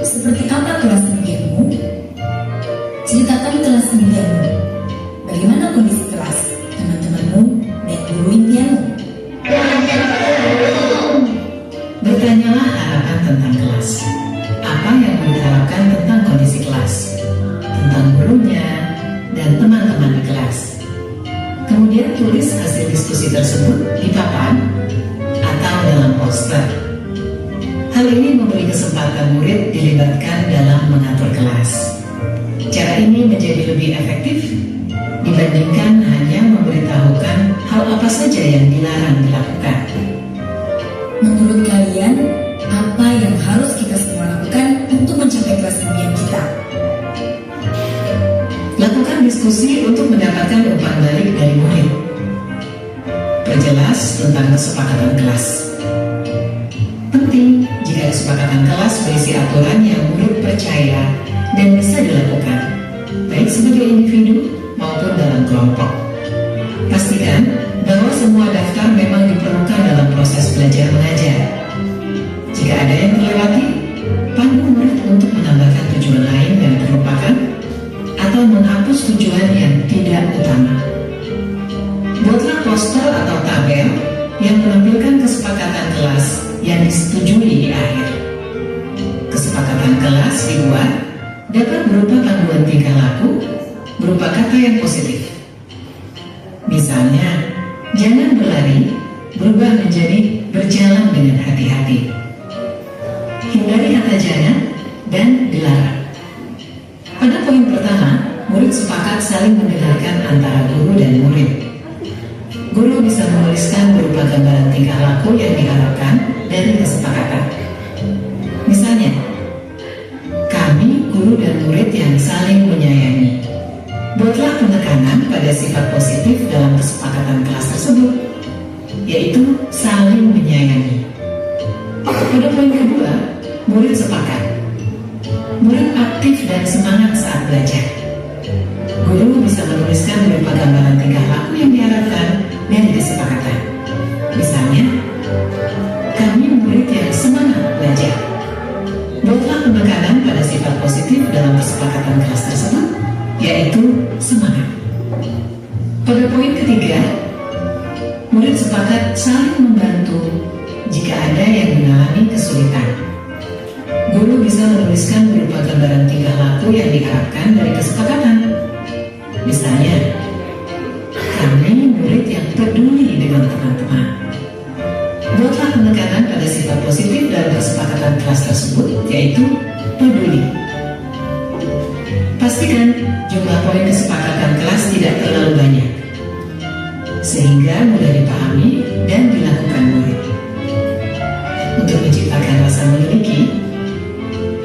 Seperti apa kelas impianmu? Ceritakan kelas impianmu. Bagaimana kondisi kelas, teman-temanmu, dan guru impianmu? Bertanyalah harapan tentang kelas. Apa yang diharapkan tentang kondisi kelas, tentang gurunya, dan teman-teman di kelas. Kemudian tulis hasil diskusi tersebut di papan atau dalam poster. Hal ini memberi kesempatan murid dilibatkan dalam mengatur kelas. Cara ini menjadi lebih efektif dibandingkan hanya memberitahukan hal apa saja yang dilarang dilakukan. Menurut kalian, apa yang harus kita semua lakukan untuk mencapai kelas impian kita? Lakukan diskusi untuk mendapatkan umpan balik dari murid. Perjelas tentang kesepakatan kelas. Penting jika kesepakatan kelas berisi aturan yang murid percaya dan bisa dilakukan, baik sebagai individu maupun dalam kelompok. Pastikan bahwa semua daftar memang diperlukan dalam proses belajar mengajar. Jika ada yang terlewati, pandu murid untuk menambahkan tujuan lain yang terlupakan atau menghapus tujuan yang tidak utama. Buatlah poster atau tabel yang menampilkan kesepakatan kelas yang disetujui di akhir. Kesepakatan kelas dibuat dapat berupa panduan tingkah laku berupa kata yang positif. Misalnya, jangan berlari berubah menjadi berjalan dengan hati-hati. Hindari kata jangan dan dilarang. Pada poin pertama, murid sepakat saling mendengarkan antara guru dan murid. Guru bisa menuliskan berupa gambaran tingkah laku yang diharapkan dari kesepakatan. Misalnya, kami, guru dan murid yang saling menyayangi. Buatlah penekanan pada sifat positif dalam kesepakatan kelas tersebut, yaitu saling menyayangi. Pada poin kedua, murid sepakat. Murid aktif dan semangat saat belajar. Guru bisa menuliskan berupa gambaran tingkah laku yang diharapkan dari kesepakatan. Misalnya, kami murid yang semangat belajar. Buatlah penekanan pada sifat positif dalam kesepakatan kelas tersebut, yaitu semangat. Pada poin ketiga, murid sepakat saling membantu jika ada yang mengalami kesulitan. Guru bisa menuliskan berupa gambaran tingkah laku yang diharapkan dari kesepakatan. Misalnya, kami murid yang peduli dengan teman-teman. Buatlah penekanan pada sifat positif dalam kesepakatan kelas tersebut, yaitu peduli. Pastikan jumlah poin kesepakatan kelas tidak terlalu banyak, sehingga mudah dipahami dan dilakukan murid. Untuk menciptakan rasa memiliki,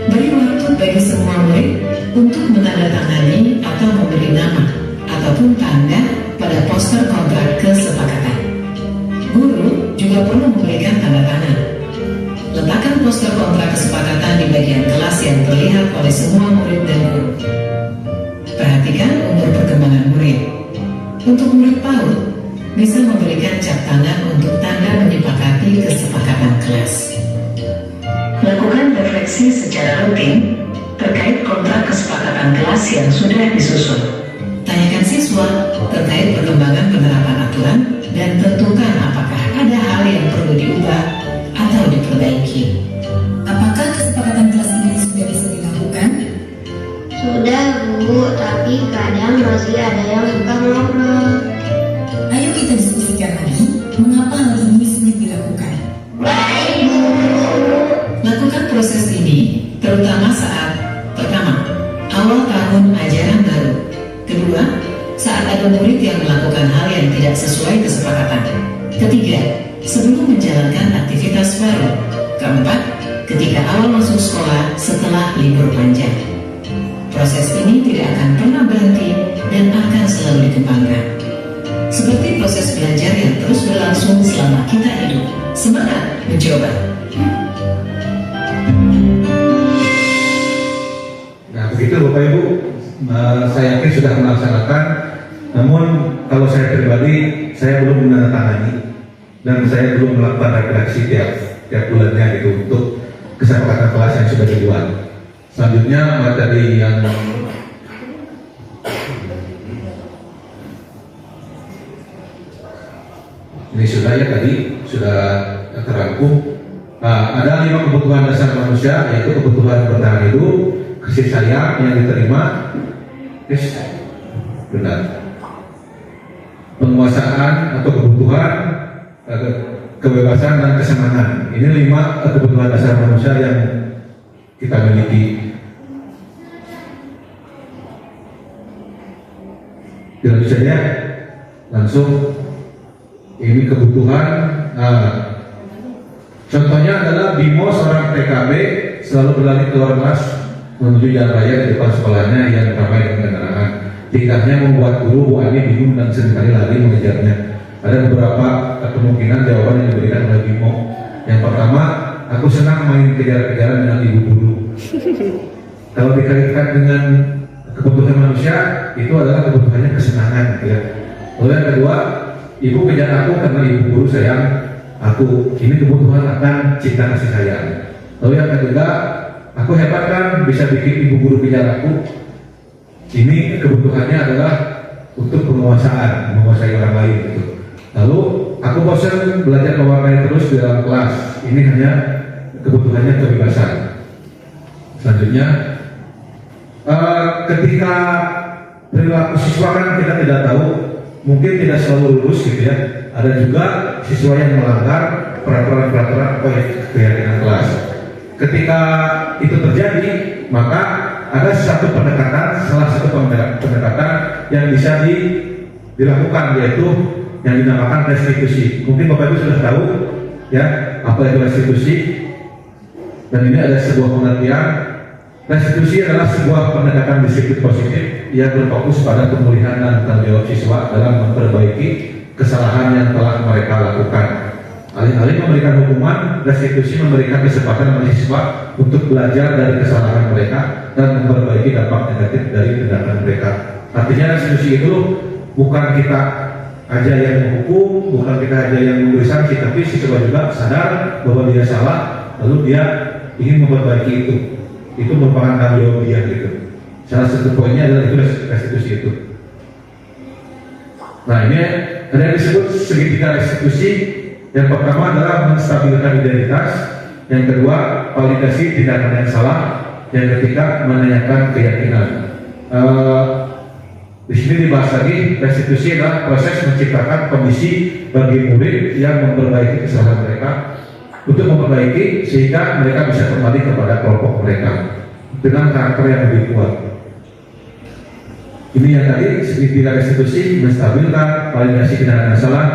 beri waktu bagi semua murid untuk menandatangani atau memberi nama ataupun tanda pada poster kontrak kesepakatan. Guru juga perlu memberikan tanda tangan. Letakkan poster kontrak kesepakatan di bagian kelas yang terlihat oleh semua murid dan guru. Perhatikan umur perkembangan murid. Untuk murid PAUD, bisa memberikan cap tangan untuk tanda menyepakati kesepakatan kelas. Lakukan refleksi secara rutin terkait kontrak kesepakatan kelas yang sudah disusun. Tanyakan siswa terkait perkembangan penerapan aturan dan tentukan apakah ada hal yang perlu diubah atau diperbaiki. Apakah kesepakatan kelas ini sudah bisa dilakukan? Sudah Bu, tapi kadang masih ada yang suka ngobrol. Ayo kita diskusikan lagi, mengapa hal ini sulit dilakukan. Baik Bu. Lakukan proses ini terutama saat pertama, awal tahun ajaran baru. Kedua, saat ada murid yang melakukan hal yang tidak sesuai kesepakatan. Ketiga, sebelum menjalankan aktivitas baru. Keempat, ketika awal masuk sekolah setelah libur panjang. Proses ini tidak akan pernah berhenti dan akan selalu dikembangkan. seperti proses belajar yang terus berlangsung selama kita hidup. Semangat mencoba! Nah begitu Bapak Ibu, saya yakin sudah melaksanakan. Namun kalau saya pribadi, saya belum menandatangani dan saya belum melakukan refleksi tiap bulannya gitu untuk kesepakatan kelas yang sudah dibuat. Selanjutnya materi yang ini sudah ya tadi sudah terangkum. Ada 5 kebutuhan dasar manusia, yaitu kebutuhan bertahan hidup, kasih sayang yang diterima, benar, penguasaan atau kebutuhan, kebebasan dan kesenangan. Ini 5 kebutuhan dasar manusia yang kita miliki. Tidak bisa ya, langsung ini kebutuhan. Contohnya adalah Bimo, seorang TKB, selalu berlari keluar kelas menuju jalan raya di depan sekolahnya yang ramai dengan kendaraan. Tingkahnya membuat guru Bu Ani bingung dan seringkali lari mengejarnya. Ada beberapa kemungkinan jawaban yang diberikan oleh Bimo. Yang pertama, aku senang main kejar-kejaran dengan ibu guru. Kalau dikaitkan dengan kebutuhan manusia, itu adalah kebutuhannya kesenangan. Ya. Lalu yang kedua, ibu kejar aku karena ibu guru sayang aku. Ini kebutuhan akan cinta kasih sayang. Lalu yang ketiga, aku hebat kan bisa bikin ibu guru kejar aku. Ini kebutuhannya adalah untuk penguasaan, menguasai orang lain gitu. Lalu aku bosan belajar mewarnai terus di dalam kelas. Ini hanya kebutuhannya kebebasan. Selanjutnya, ketika perilaku siswa kan kita tidak tahu, mungkin tidak selalu lurus gitu ya. Ada juga siswa yang melanggar peraturan-peraturan keyakinan kelas. Ketika itu terjadi, maka ada salah satu pendekatan yang bisa dilakukan, yaitu yang dinamakan restitusi. Mungkin Bapak Ibu sudah tahu ya apa itu restitusi, dan ini ada sebuah pengertian. Restitusi adalah sebuah pendekatan disiplin positif yang berfokus pada pemulihan dan tanggung jawab siswa dalam memperbaiki kesalahan yang telah mereka lakukan. Alih-alih memberikan hukuman, restitusi memberikan kesempatan bagi siswa untuk belajar dari kesalahan mereka dan memperbaiki dampak negatif dari tindakan mereka. Artinya restitusi itu bukan kita aja yang menghukum, bukan kita aja yang memberi sanksi, tapi siswa juga sadar bahwa dia salah, lalu dia ingin memperbaiki itu. Itu merupakan tanggung jawab dia gitu. Salah satu poinnya adalah itu restitusi itu. Nah ini ada yang disebut segitiga restitusi. Yang pertama adalah menstabilkan identitas, yang kedua validasi tindakan yang salah, yang ketiga menanyakan keyakinan. Di sini dibahas lagi, restitusi adalah proses menciptakan kondisi bagi murid yang memperbaiki kesalahan mereka untuk memperbaiki sehingga mereka bisa kembali kepada kelompok mereka dengan karakter yang lebih kuat. Ini yang tadi segitiga restitusi, menstabilkan, validasi tindakan yang salah,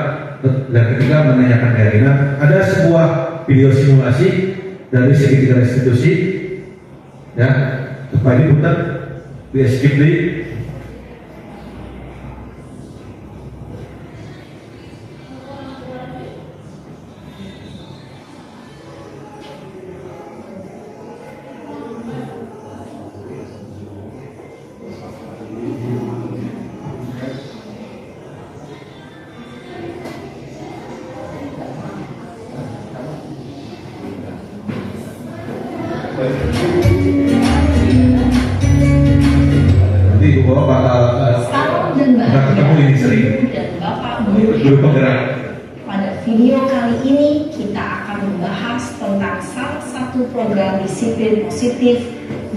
dan ketiga menanyakan keyakinan. Ada sebuah video simulasi dari segitiga restitusi ya, Pak ini putar di skip di. Nanti Ibu Bapak bakal ketemu ini sering dan Bapak guru penggerak. Pada video kali ini kita akan membahas tentang salah satu program disiplin positif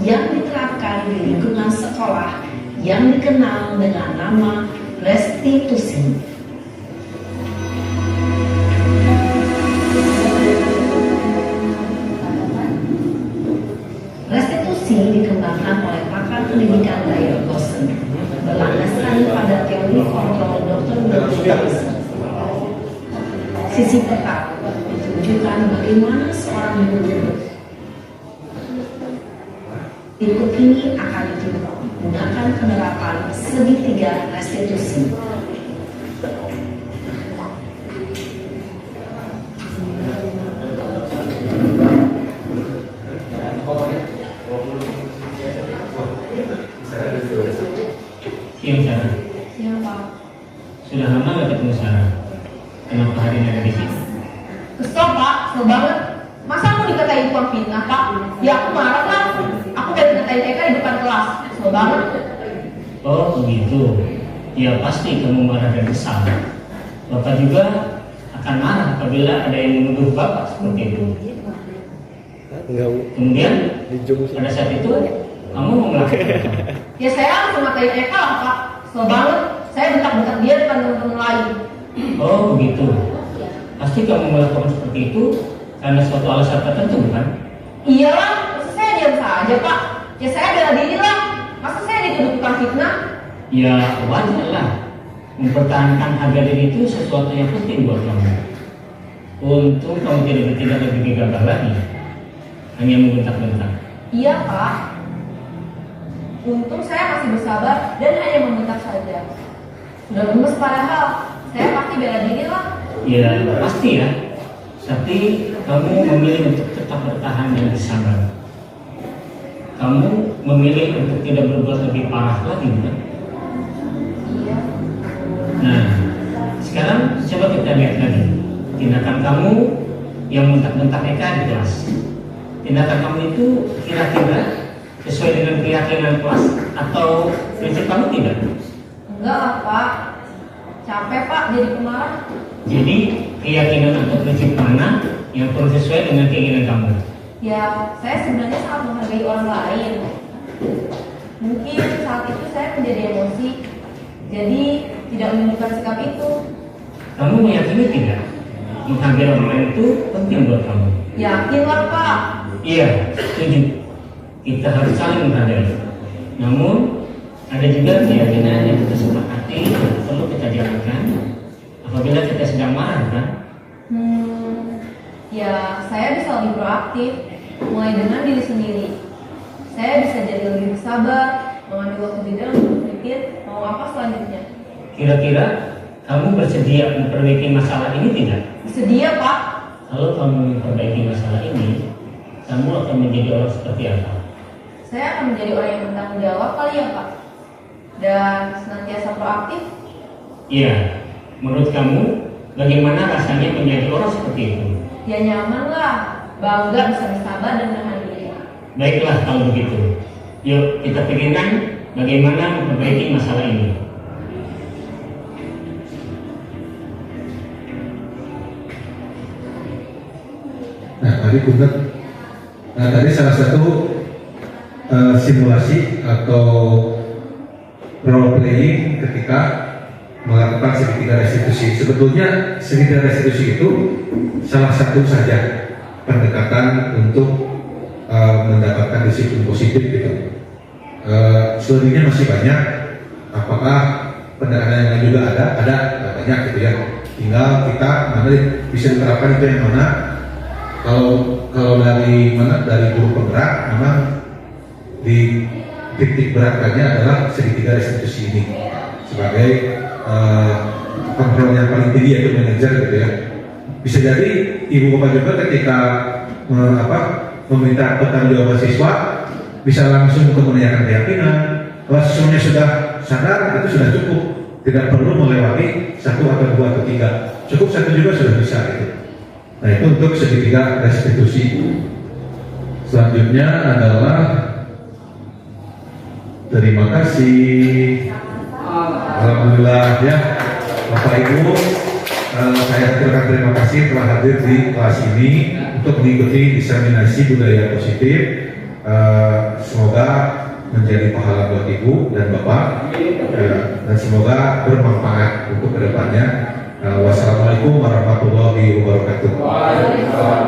yang diterapkan di lingkungan sekolah yang dikenal dengan nama restitusi. Restitusi dikembangkan oleh pakar pendidikan Dyer Gossen berlandaskan pada teori kontrol Dr. Williams. Sisi pertama menunjukkan bagaimana seorang guru. Berikut ini akan digunakan penerapan segitiga restitusi. dikatain tukang fitnah Pak. Ya aku marah lah. Aku udah dikatain Eka di depan kelas. Kesel banget. Oh begitu. Ya pasti kamu marah dan kesal. Bapak juga akan marah apabila ada yang menuduh Bapak seperti itu. Kemudian pada saat itu kamu mau melakukan apa? Ya saya langsung ngatain Eka lah Pak. Kesel banget. Saya bentak-bentak dia depan teman-teman lain. Oh begitu. Pasti kamu melakukan seperti itu karena suatu alasan tertentu bukan? Iyalah, masa saya diam saja Pak. Ya saya bela diri lah. Masa saya dituduh tukang fitnah? Ya wajar lah. Mempertahankan harga diri itu sesuatu yang penting buat kamu. Untung kamu tidak bertindak lebih gegabah lagi, hanya membentak-bentak. Iya Pak. Untung saya masih bersabar dan hanya membentak saja. Sudah lemes padahal. Saya pasti bela diri lah. Ya pasti ya. Tapi kamu memilih untuk tetap bertahan dan bersabar. Kamu memilih untuk tidak berbuat lebih parah lagi bukan? Iya. Nah, sekarang coba kita lihat lagi tindakan kamu yang bentak-bentak Eka di kelas. Tindakan kamu itu kira-kira sesuai dengan keyakinan kelas atau prinsip kamu tidak? Enggak lah Pak. Capek Pak jadi pemarah. Jadi keyakinan atau prinsip mana yang perlu sesuai dengan keinginan kamu? Ya, saya sebenarnya sangat menghargai orang lain. Mungkin saat itu saya menjadi emosi, jadi tidak menunjukkan sikap itu. Kamu meyakini tidak? Menghargai orang lain itu penting buat kamu. Yakinlah Pak. Iya, setuju. Kita harus saling menghargai. Namun ada juga keyakinan yang kita sepakati perlu kita jalankan apabila kita sedang marah kan? Ya saya bisa lebih proaktif, mulai dengan diri sendiri. Saya bisa jadi lebih sabar, mengambil waktu jeda untuk berpikir mau apa selanjutnya. Kira-kira kamu bersedia memperbaiki masalah ini tidak? Bersedia Pak. Kalau kamu memperbaiki masalah ini, kamu akan menjadi orang seperti apa? Saya akan menjadi orang yang bertanggung jawab kali ya Pak. Dan senantiasa proaktif. Iya, menurut kamu bagaimana rasanya menjadi orang seperti itu? Ya nyaman lah, bangga bisa bersabar dan menahan diri. Baiklah kalau begitu. Yuk kita pikirkan bagaimana memperbaiki masalah ini. Nah, tadi salah satu simulasi atau role playing ketika melakukan segitiga restitusi. Sebetulnya segitiga restitusi itu salah satu saja pendekatan untuk mendapatkan disiplin positif gitu. Selebihnya masih banyak. Apakah pendekatan yang lain juga ada banyak gitu ya. Tinggal kita mana bisa diterapkan itu yang mana. Kalau dari guru penggerak memang di titik beratnya adalah segitiga restitusi ini sebagai kontrol yang paling tinggi yaitu manajer gitu ya. Bisa jadi ibu bapak juga ketika meminta pertanggungjawaban siswa bisa langsung menanyakan keyakinan. Kalau siswanya sudah sadar itu sudah cukup, tidak perlu melewati 1 atau 2 atau 3, cukup 1 juga sudah bisa gitu. Nah itu untuk segitiga restitusi. Selanjutnya adalah terima kasih. Alhamdulillah ya Bapak Ibu, saya terima kasih telah hadir di kelas ini untuk mengikuti diseminasi budaya positif. Semoga menjadi pahala buat Ibu dan Bapak, dan semoga bermanfaat untuk kedepannya. Wassalamualaikum warahmatullahi wabarakatuh. Waalaikumsalam.